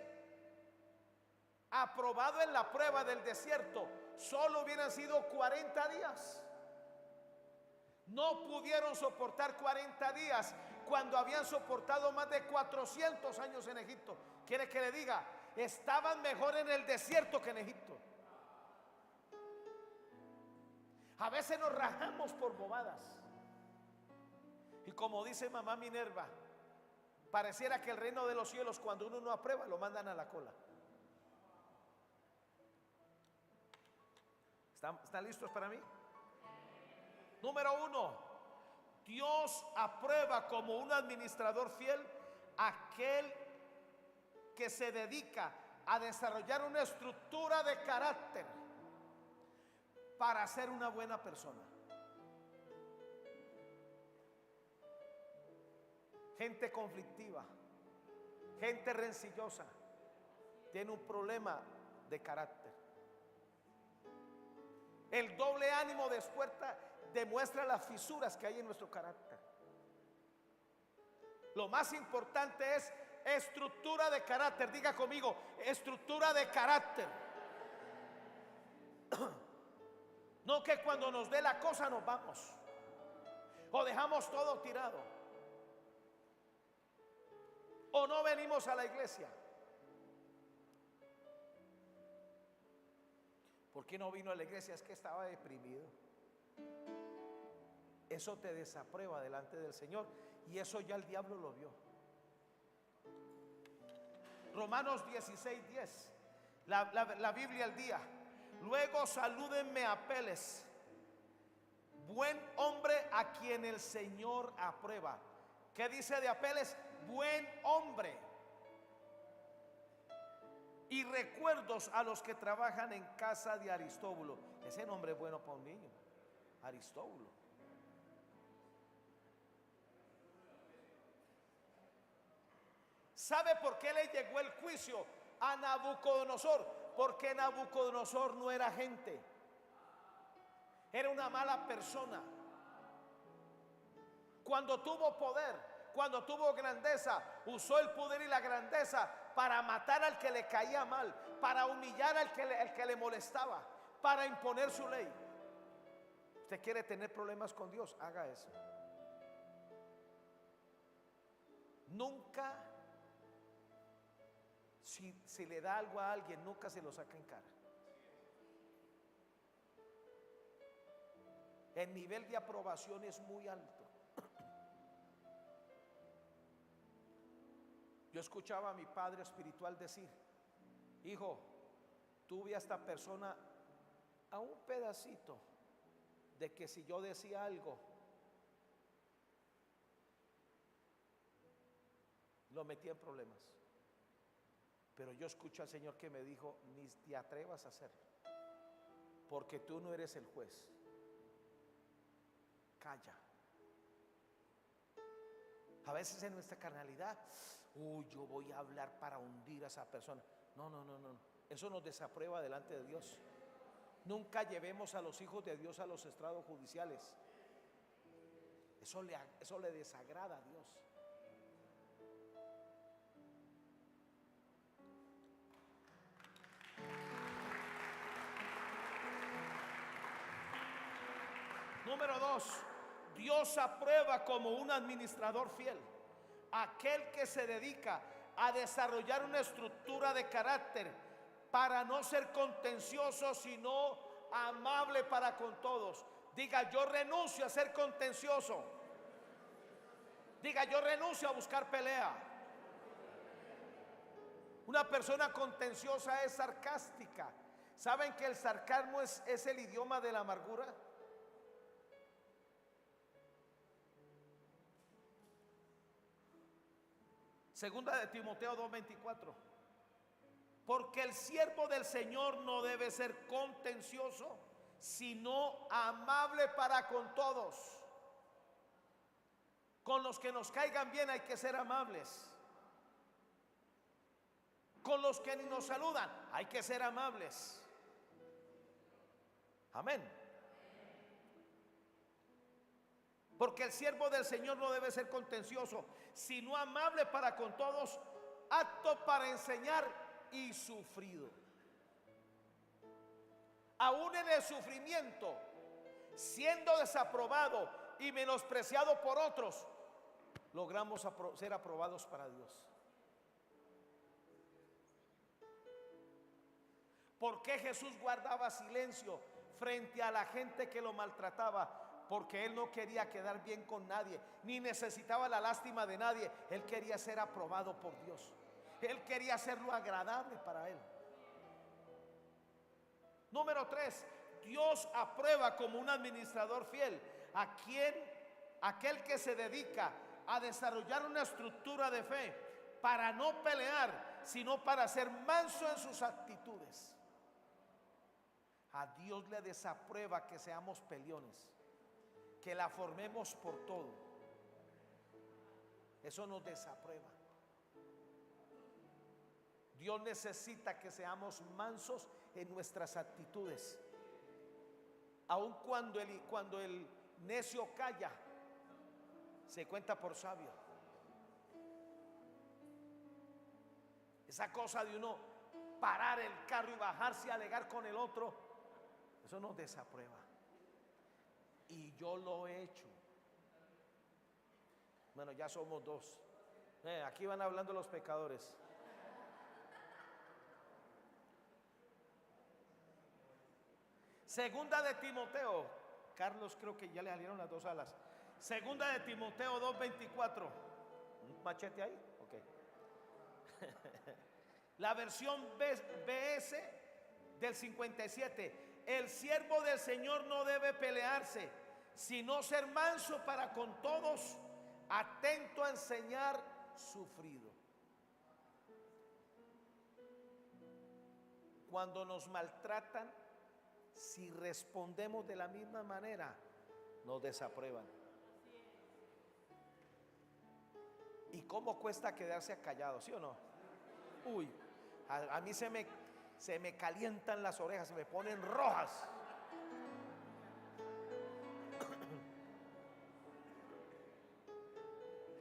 aprobado en la prueba del desierto, solo hubieran sido 40 días. No pudieron soportar 40 días cuando habían soportado más de 400 años en Egipto. ¿Quiere que le diga? estaban mejor en el desierto que en Egipto. A veces nos rajamos por bobadas. Y como dice mamá Minerva, pareciera que el reino de los cielos, cuando uno no aprueba, lo mandan a la cola. ¿Están listos para mí? Número 1, Dios aprueba como un administrador fiel aquel que se dedica a desarrollar una estructura de carácter para ser una buena persona. Gente conflictiva, gente rencillosa, tiene un problema de carácter. El doble ánimo demuestra las fisuras que hay en nuestro carácter. Lo más importante es estructura de carácter. Diga conmigo, estructura de carácter. No que cuando nos dé la cosa nos vamos o dejamos todo tirado o no venimos a la iglesia. ¿Por qué no vino a la iglesia? Es que estaba deprimido. Eso te desaprueba delante del Señor, y eso ya el diablo lo vio. Romanos 16:10, la Biblia al día. Luego salúdenme a Apeles, buen hombre a quien el Señor aprueba. ¿Qué dice de Apeles? Buen hombre. Y recuerdos a los que trabajan en casa de Aristóbulo. Ese nombre es bueno para un niño, Aristóbulo. ¿Sabe por qué le llegó el juicio a Nabucodonosor? Porque Nabucodonosor no era gente, era una mala persona. Cuando tuvo poder, cuando tuvo grandeza, usó el poder y la grandeza para matar al que le caía mal, para humillar al que le molestaba, para imponer su ley. ¿Usted quiere tener problemas con Dios? Haga eso. Nunca, si le da algo a alguien, nunca se lo saca en cara. El nivel de aprobación es muy alto. Yo escuchaba a mi padre espiritual decir: hijo, tuve a esta persona a un pedacito de que si yo decía algo, lo metía en problemas. Pero yo escucho al Señor que me dijo: ni te atrevas a hacerlo, porque tú no eres el juez. Calla. A veces en nuestra carnalidad, yo voy a hablar para hundir a esa persona. No. Eso nos desaprueba delante de Dios. Nunca llevemos a los hijos de Dios a los estrados judiciales. Eso le desagrada a Dios. Número 2, Dios aprueba como un administrador fiel aquel que se dedica a desarrollar una estructura de carácter para no ser contencioso, sino amable para con todos. Diga: yo renuncio a ser contencioso. Diga: yo renuncio a buscar pelea. Una persona contenciosa es sarcástica. ¿Saben que el sarcasmo es el idioma de la amargura? Segunda de Timoteo 2:24. Porque el siervo del Señor no debe ser contencioso, sino amable para con todos. Con los que nos caigan bien hay que ser amables. Con los que ni nos saludan hay que ser amables. Amén. Porque el siervo del Señor no debe ser contencioso, sino amable para con todos, apto para enseñar y sufrido. Aún en el sufrimiento, siendo desaprobado y menospreciado por otros, logramos ser aprobados para Dios. ¿Por qué Jesús guardaba silencio frente a la gente que lo maltrataba? Porque Él no quería quedar bien con nadie, ni necesitaba la lástima de nadie. Él quería ser aprobado por Dios. Él quería hacerlo agradable para Él. Número 3, Dios aprueba como un administrador fiel aquel que se dedica a desarrollar una estructura de fe para no pelear, sino para ser manso en sus actitudes. A Dios le desaprueba que seamos peleones, que la formemos por todo. Eso nos desaprueba. Dios necesita que seamos mansos en nuestras actitudes. Aun cuando el necio calla, se cuenta por sabio. Esa cosa de uno parar el carro y bajarse a alegar con el otro, eso nos desaprueba. Y yo lo he hecho. Bueno, ya somos dos. Aquí van hablando los pecadores. Segunda de Timoteo. Carlos, creo que ya le salieron las dos alas. Segunda de Timoteo 2:24. ¿Un machete ahí? Ok. La versión BS del 57. El siervo del Señor no debe pelearse, sino ser manso para con todos, atento a enseñar, sufrido. Cuando nos maltratan, si respondemos de la misma manera, nos desaprueban. ¿Y cómo cuesta quedarse callado, sí o no? Uy, a mí se me calientan las orejas, se me ponen rojas.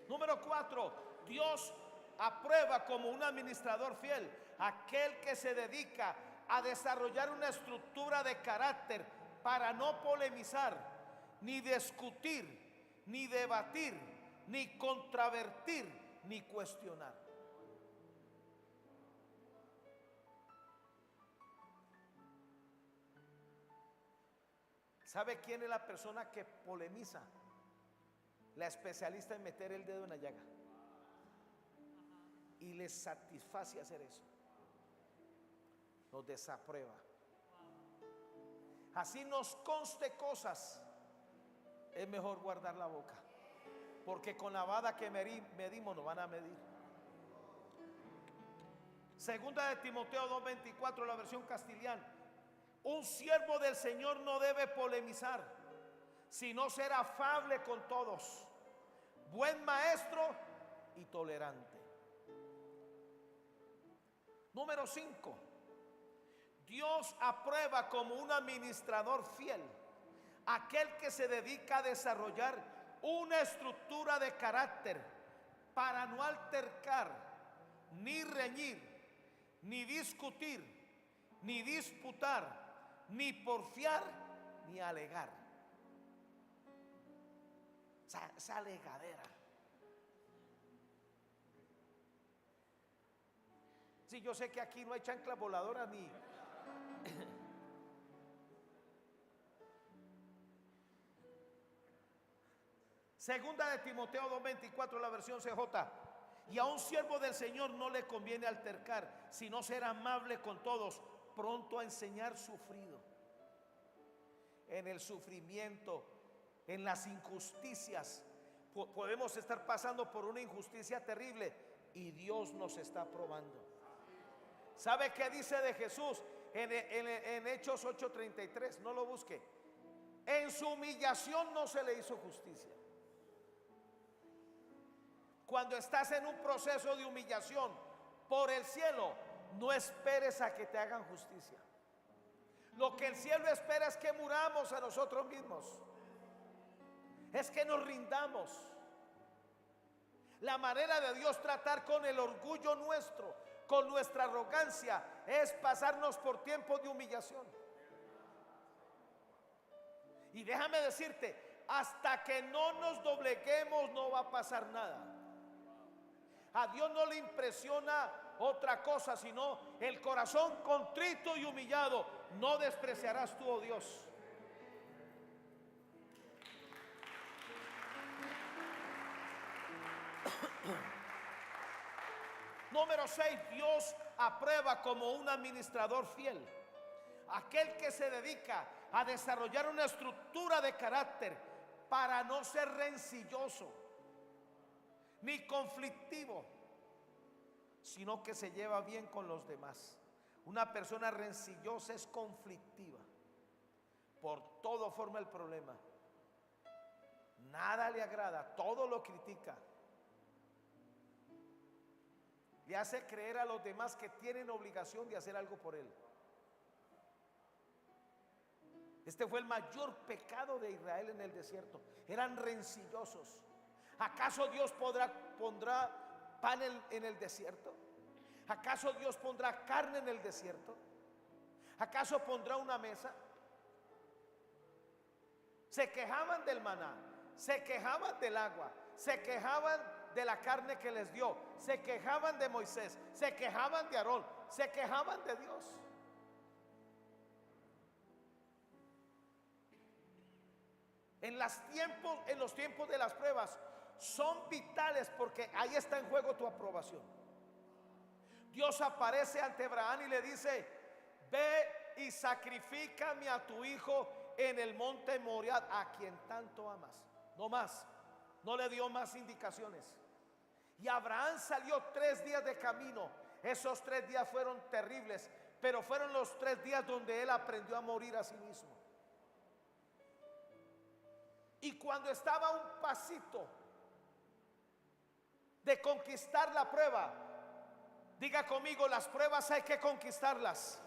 Número 4, Dios aprueba como un administrador fiel aquel que se dedica a desarrollar una estructura de carácter para no polemizar, ni discutir, ni debatir, ni contravertir, ni cuestionar. ¿Sabe quién es la persona que polemiza? La especialista en meter el dedo en la llaga. Y les satisface hacer eso. Nos desaprueba. Así nos conste cosas, es mejor guardar la boca, porque con la vara que medimos nos van a medir. Segunda de Timoteo 2:24, la versión castellana. Un siervo del Señor no debe polemizar, sino ser afable con todos, buen maestro y tolerante. Número 5. Dios aprueba como un administrador fiel aquel que se dedica a desarrollar una estructura de carácter para no altercar, ni reñir, ni discutir, ni disputar, ni porfiar, ni alegar. Esa alegadera. Sí, yo sé que aquí no hay chanclas voladoras ni... Segunda de Timoteo 2:24, la versión CJ. Y a un siervo del Señor no le conviene altercar, sino ser amable con todos, pronto a enseñar, sufrido. En el sufrimiento, en las injusticias, podemos estar pasando por una injusticia terrible y Dios nos está probando. ¿Sabe qué dice de Jesús en Hechos 8:33? No lo busque. En su humillación no se le hizo justicia. Cuando estás en un proceso de humillación por el cielo, no esperes a que te hagan justicia. Lo que el cielo espera es que muramos a nosotros mismos, es que nos rindamos. La manera de Dios tratar con el orgullo nuestro, con nuestra arrogancia, es pasarnos por tiempos de humillación. Y déjame decirte, hasta que no nos dobleguemos no va a pasar nada. A Dios no le impresiona otra cosa, sino el corazón contrito y humillado, no despreciarás tú, oh Dios. Número 6, Dios aprueba como un administrador fiel aquel que se dedica a desarrollar una estructura de carácter para no ser rencilloso ni conflictivo, sino que se lleva bien con los demás. Una persona rencillosa es conflictiva, por todo forma el problema, nada le agrada, todo lo critica, le hace creer a los demás que tienen obligación de hacer algo por él. Este fue el mayor pecado de Israel en el desierto. Eran rencillosos. ¿Acaso Dios pondrá pan en el desierto? ¿Acaso Dios pondrá carne en el desierto? ¿Acaso pondrá una mesa? Se quejaban del maná, se quejaban del agua, se quejaban de la carne que les dio, se quejaban de Moisés, se quejaban de Aarón, se quejaban de Dios. En los tiempos de las pruebas son vitales, porque ahí está en juego tu aprobación. Dios aparece ante Abraham y le dice: ve y sacrifícame a tu hijo en el monte Moriah, a quien tanto amas. No más, no le dio más indicaciones. Y Abraham salió 3 días de camino. Esos 3 días fueron terribles, pero fueron los 3 días donde él aprendió a morir a sí mismo. Y cuando estaba a un pasito de conquistar la prueba, diga conmigo, las pruebas hay que conquistarlas.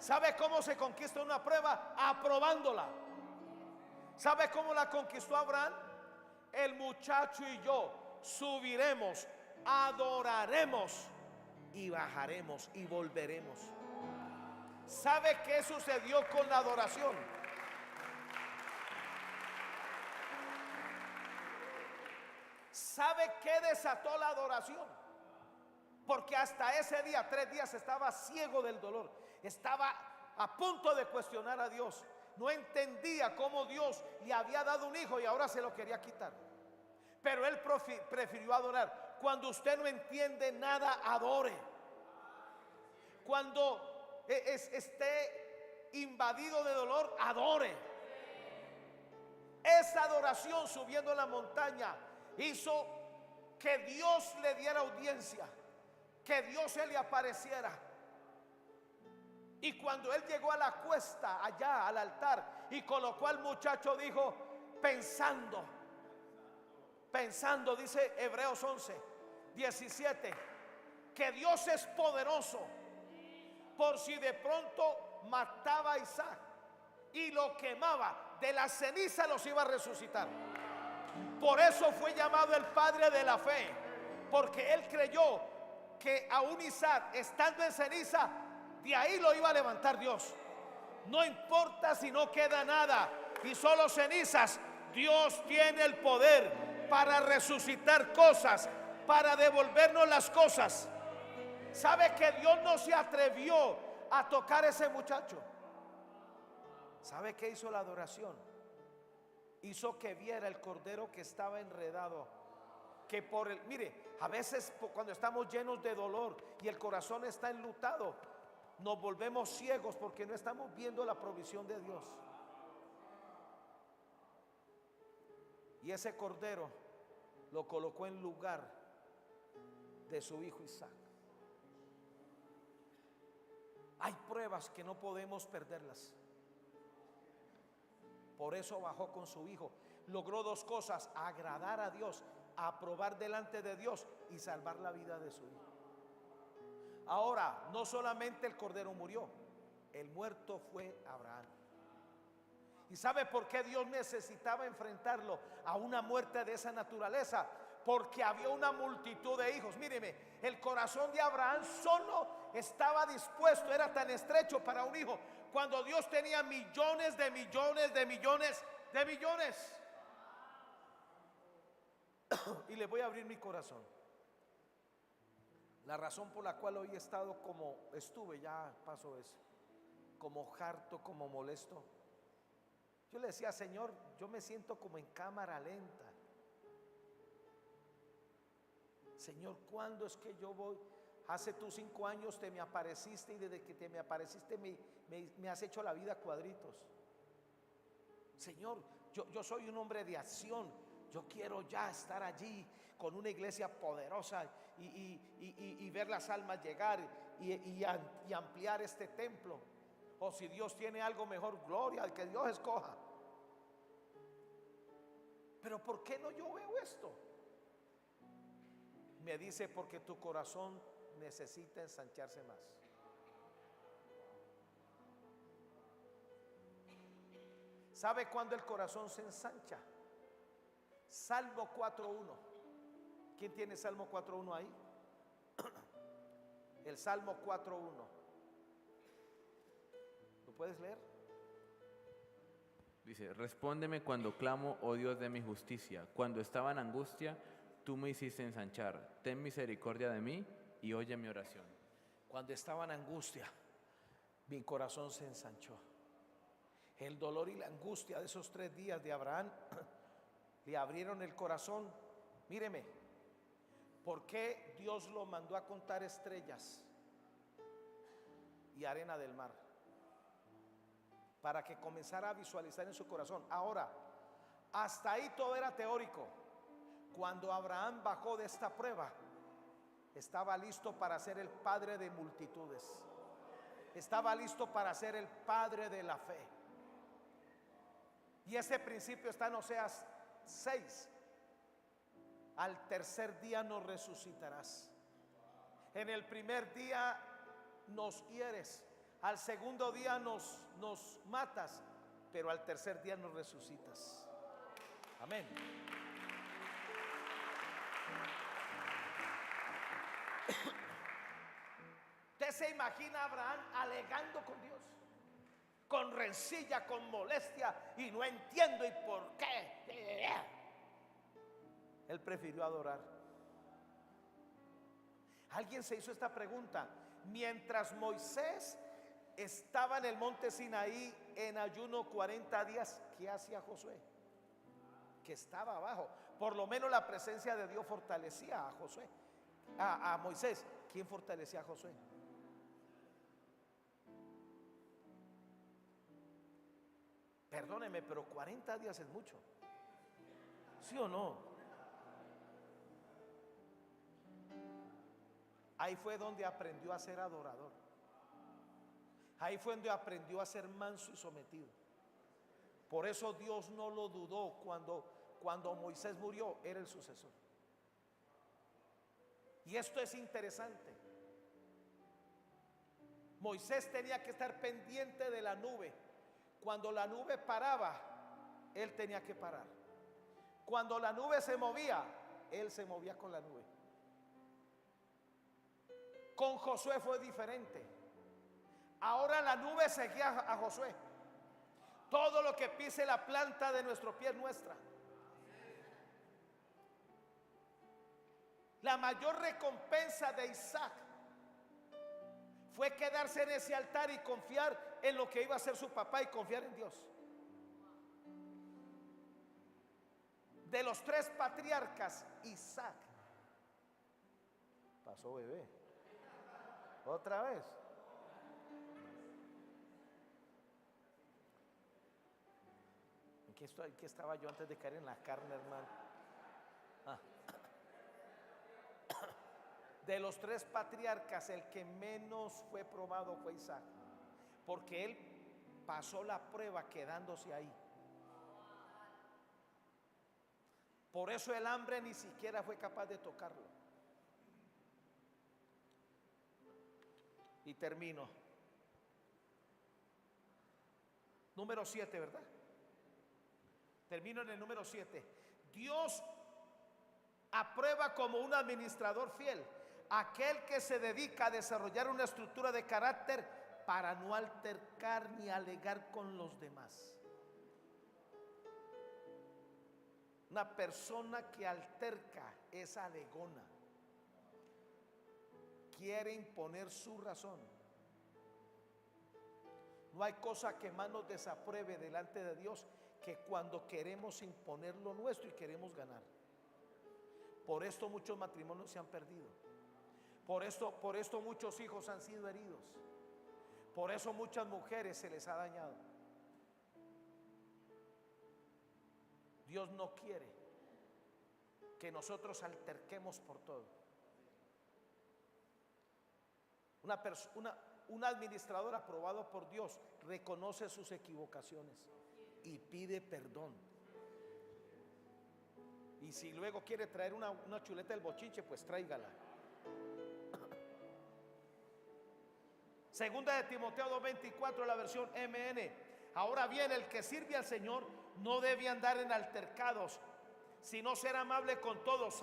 ¿Sabe cómo se conquista una prueba? Aprobándola. ¿Sabe cómo la conquistó Abraham? El muchacho y yo subiremos, adoraremos y bajaremos y volveremos. ¿Sabe qué sucedió con la adoración? ¿Sabe qué desató la adoración? Porque hasta ese día, 3 días, estaba ciego del dolor. Estaba a punto de cuestionar a Dios. No entendía cómo Dios le había dado un hijo y ahora se lo quería quitar. Pero él prefirió adorar. Cuando usted no entiende nada, adore. Cuando esté invadido de dolor, adore. Esa adoración subiendo la montaña hizo que Dios le diera audiencia, que Dios se le apareciera. Y cuando él llegó a la cuesta, allá al altar, y colocó al muchacho, dijo: pensando, dice Hebreos 11:17, que Dios es poderoso por si de pronto mataba a Isaac y lo quemaba, de la ceniza los iba a resucitar. Por eso fue llamado el padre de la fe, porque él creyó que aún Isaac, estando en ceniza, de ahí lo iba a levantar Dios. No importa si no queda nada y solo cenizas, Dios tiene el poder para resucitar cosas, para devolvernos las cosas. ¿Sabe que Dios no se atrevió a tocar a ese muchacho? ¿Sabe qué hizo la adoración? Hizo que viera el cordero que estaba enredado. Que mire, a veces cuando estamos llenos de dolor y el corazón está enlutado, nos volvemos ciegos porque no estamos viendo la provisión de Dios. Y ese cordero lo colocó en lugar de su hijo Isaac. Hay pruebas que no podemos perderlas. Por eso bajó con su hijo. Logró 2 cosas: agradar a Dios, aprobar delante de Dios y salvar la vida de su hijo. Ahora, no solamente el cordero murió, el muerto fue Abraham. ¿Y sabe por qué Dios necesitaba enfrentarlo a una muerte de esa naturaleza? Porque había una multitud de hijos. Míreme, el corazón de Abraham solo estaba dispuesto, era tan estrecho para un hijo, cuando Dios tenía millones de millones de millones de millones. Y le voy a abrir mi corazón. La razón por la cual hoy he estado como estuve, ya pasó eso, como harto, como molesto. Yo le decía, Señor, yo me siento como en cámara lenta. Señor, ¿cuándo es que yo voy? Hace tus 5 años te me apareciste y desde que te me apareciste me has hecho la vida a cuadritos. Señor, yo soy un hombre de acción. Yo quiero ya estar allí con una iglesia poderosa y ver las almas llegar y ampliar este templo. O si Dios tiene algo mejor, gloria al que Dios escoja. Pero ¿por qué no yo veo esto? Me dice, porque tu corazón necesita ensancharse más. ¿Sabe cuándo el corazón se ensancha? Salmo 4:1. ¿Quién tiene Salmo 4:1 ahí? El Salmo 4:1. ¿Lo puedes leer? Dice: respóndeme cuando clamo, oh Dios de mi justicia. Cuando estaba en angustia, tú me hiciste ensanchar. Ten misericordia de mí y oye mi oración. Cuando estaba en angustia, mi corazón se ensanchó. El dolor y la angustia de esos 3 días de Abraham le abrieron el corazón. Míreme, ¿por qué Dios lo mandó a contar estrellas y arena del mar? Para que comenzara a visualizar en su corazón. Ahora, hasta ahí todo era teórico. Cuando Abraham bajó de esta prueba, estaba listo para ser el padre de multitudes. Estaba listo para ser el padre de la fe. Y ese principio está en Oseas 6. Al tercer día nos resucitarás. En el primer día nos hieres, al segundo día nos matas, pero al tercer día nos resucitas. Amén. Usted se imagina a Abraham alegando con Dios, con rencilla, con molestia, y no entiendo y por qué. Él prefirió adorar. Alguien se hizo esta pregunta: mientras Moisés estaba en el monte Sinaí en ayuno 40 días, ¿qué hacía Josué? Que estaba abajo. Por lo menos la presencia de Dios fortalecía a Josué, a Moisés. ¿Quién fortalecía a Josué? Perdóneme, pero 40 días es mucho. ¿Sí o no? Ahí fue donde aprendió a ser adorador. Ahí fue donde aprendió a ser manso y sometido. Por eso Dios no lo dudó cuando Moisés murió, era el sucesor. Y esto es interesante. Moisés tenía que estar pendiente de la nube. Cuando la nube paraba, él tenía que parar. Cuando la nube se movía, él se movía con la nube. Con Josué fue diferente. Ahora la nube seguía a Josué. Todo lo que pise la planta de nuestro pie es nuestra. La mayor recompensa de Isaac fue quedarse en ese altar y confiar en lo que iba a hacer su papá y confiar en Dios. De los 3 patriarcas, Isaac. Pasó, bebé. Otra vez. ¿En qué estaba yo antes de caer en la carne, hermano? De los 3 patriarcas, el que menos fue probado fue Isaac, porque él pasó la prueba quedándose ahí. Por eso el hambre ni siquiera fue capaz de tocarlo. Y termino. Número 7, ¿verdad? Termino en el número 7. Dios aprueba como un administrador fiel aquel que se dedica a desarrollar una estructura de carácter para no altercar ni alegar con los demás. Una persona que alterca es alegona. quiere imponer su razón. No hay cosa que más nos desapruebe delante de Dios que cuando queremos imponer lo nuestro y queremos ganar. Por esto muchos matrimonios se han perdido. Por esto muchos hijos han sido heridos. Por eso muchas mujeres se les ha dañado. Dios no quiere que nosotros alterquemos por todo. Un administrador aprobado por Dios reconoce sus equivocaciones y pide perdón. Y si luego quiere traer una chuleta del bochinche, pues tráigala. Segunda de Timoteo 2:24, la versión MN. Ahora bien, el que sirve al Señor no debe andar en altercados, sino ser amable con todos,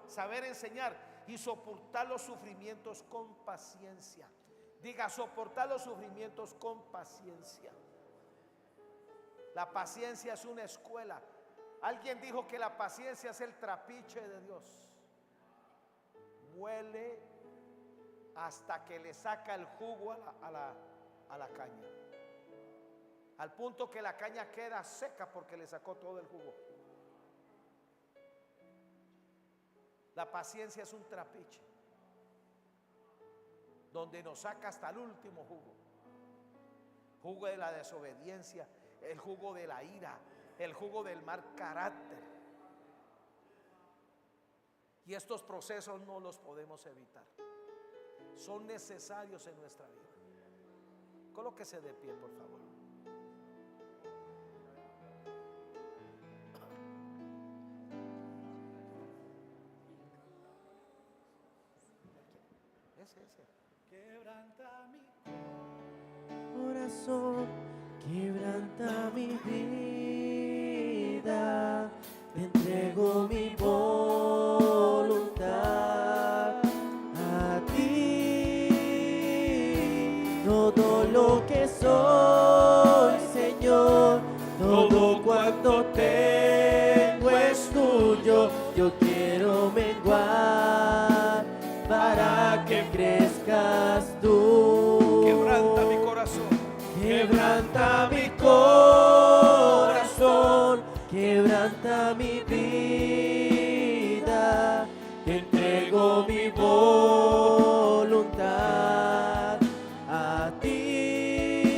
saber enseñar y soportar los sufrimientos con paciencia. Diga, soportar los sufrimientos con paciencia. La paciencia es una escuela. Alguien dijo que la paciencia es el trapiche de Dios. Muele hasta que le saca el jugo a la caña, al punto que la caña queda seca porque le sacó todo el jugo. La paciencia es un trapiche donde nos saca hasta el último jugo. Jugo de la desobediencia, el jugo de la ira, el jugo del mal carácter. Y estos procesos no los podemos evitar. Son necesarios en nuestra vida. Colóquese de pie, por favor. Ese. Quebranta mi corazón, quebranta mi vida, te entrego mi voluntad a ti. Todo lo que soy, Señor, todo cuanto tengo es tuyo. Yo quiero menguar para que crezcas tú. Quebranta mi corazón. Quebranta mi corazón, quebranta mi vida, te entrego mi voluntad a ti.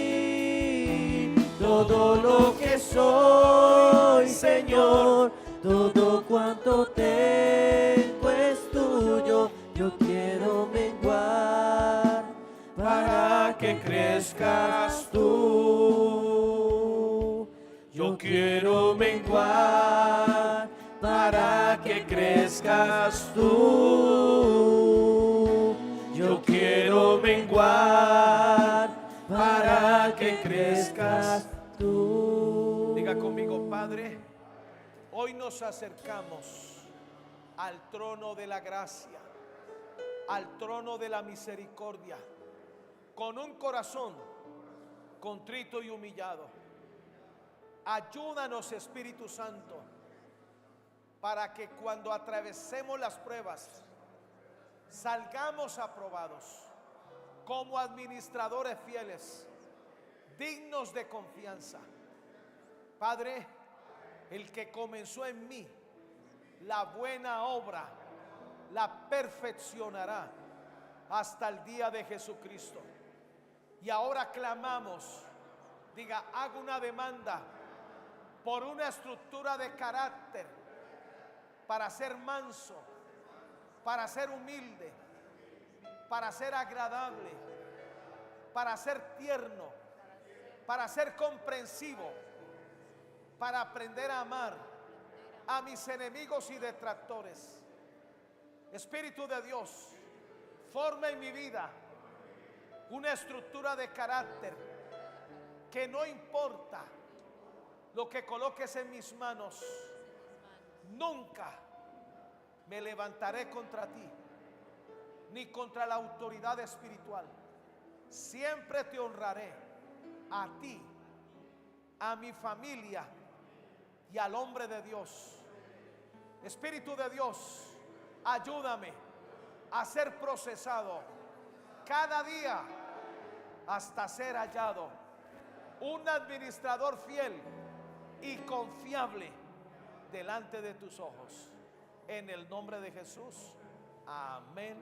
Todo lo que soy, Señor, todo cuanto tengo es tuyo. Yo quiero menguar para que crezcas tú. Yo quiero menguar para que crezcas tú. Yo quiero menguar para que crezcas tú. Diga conmigo, Padre, hoy nos acercamos al trono de la gracia, al trono de la misericordia, con un corazón contrito y humillado. Ayúdanos, Espíritu Santo, para que cuando atravesemos las pruebas salgamos aprobados como administradores fieles, dignos de confianza. Padre, el que comenzó en mí la buena obra la perfeccionará hasta el día de Jesucristo. Y ahora clamamos, diga, hago una demanda por una estructura de carácter para ser manso, para ser humilde, para ser agradable, para ser tierno, para ser comprensivo, para aprender a amar a mis enemigos y detractores. Espíritu de Dios, forma en mi vida una estructura de carácter que no importa lo que coloques en mis manos, nunca me levantaré contra ti, ni contra la autoridad espiritual. Siempre te honraré a ti, a mi familia y al hombre de Dios. Espíritu de Dios, ayúdame a ser procesado cada día hasta ser hallado un administrador fiel y confiable delante de tus ojos. En el nombre de Jesús. Amén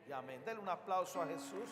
y amén. Denle un aplauso a Jesús.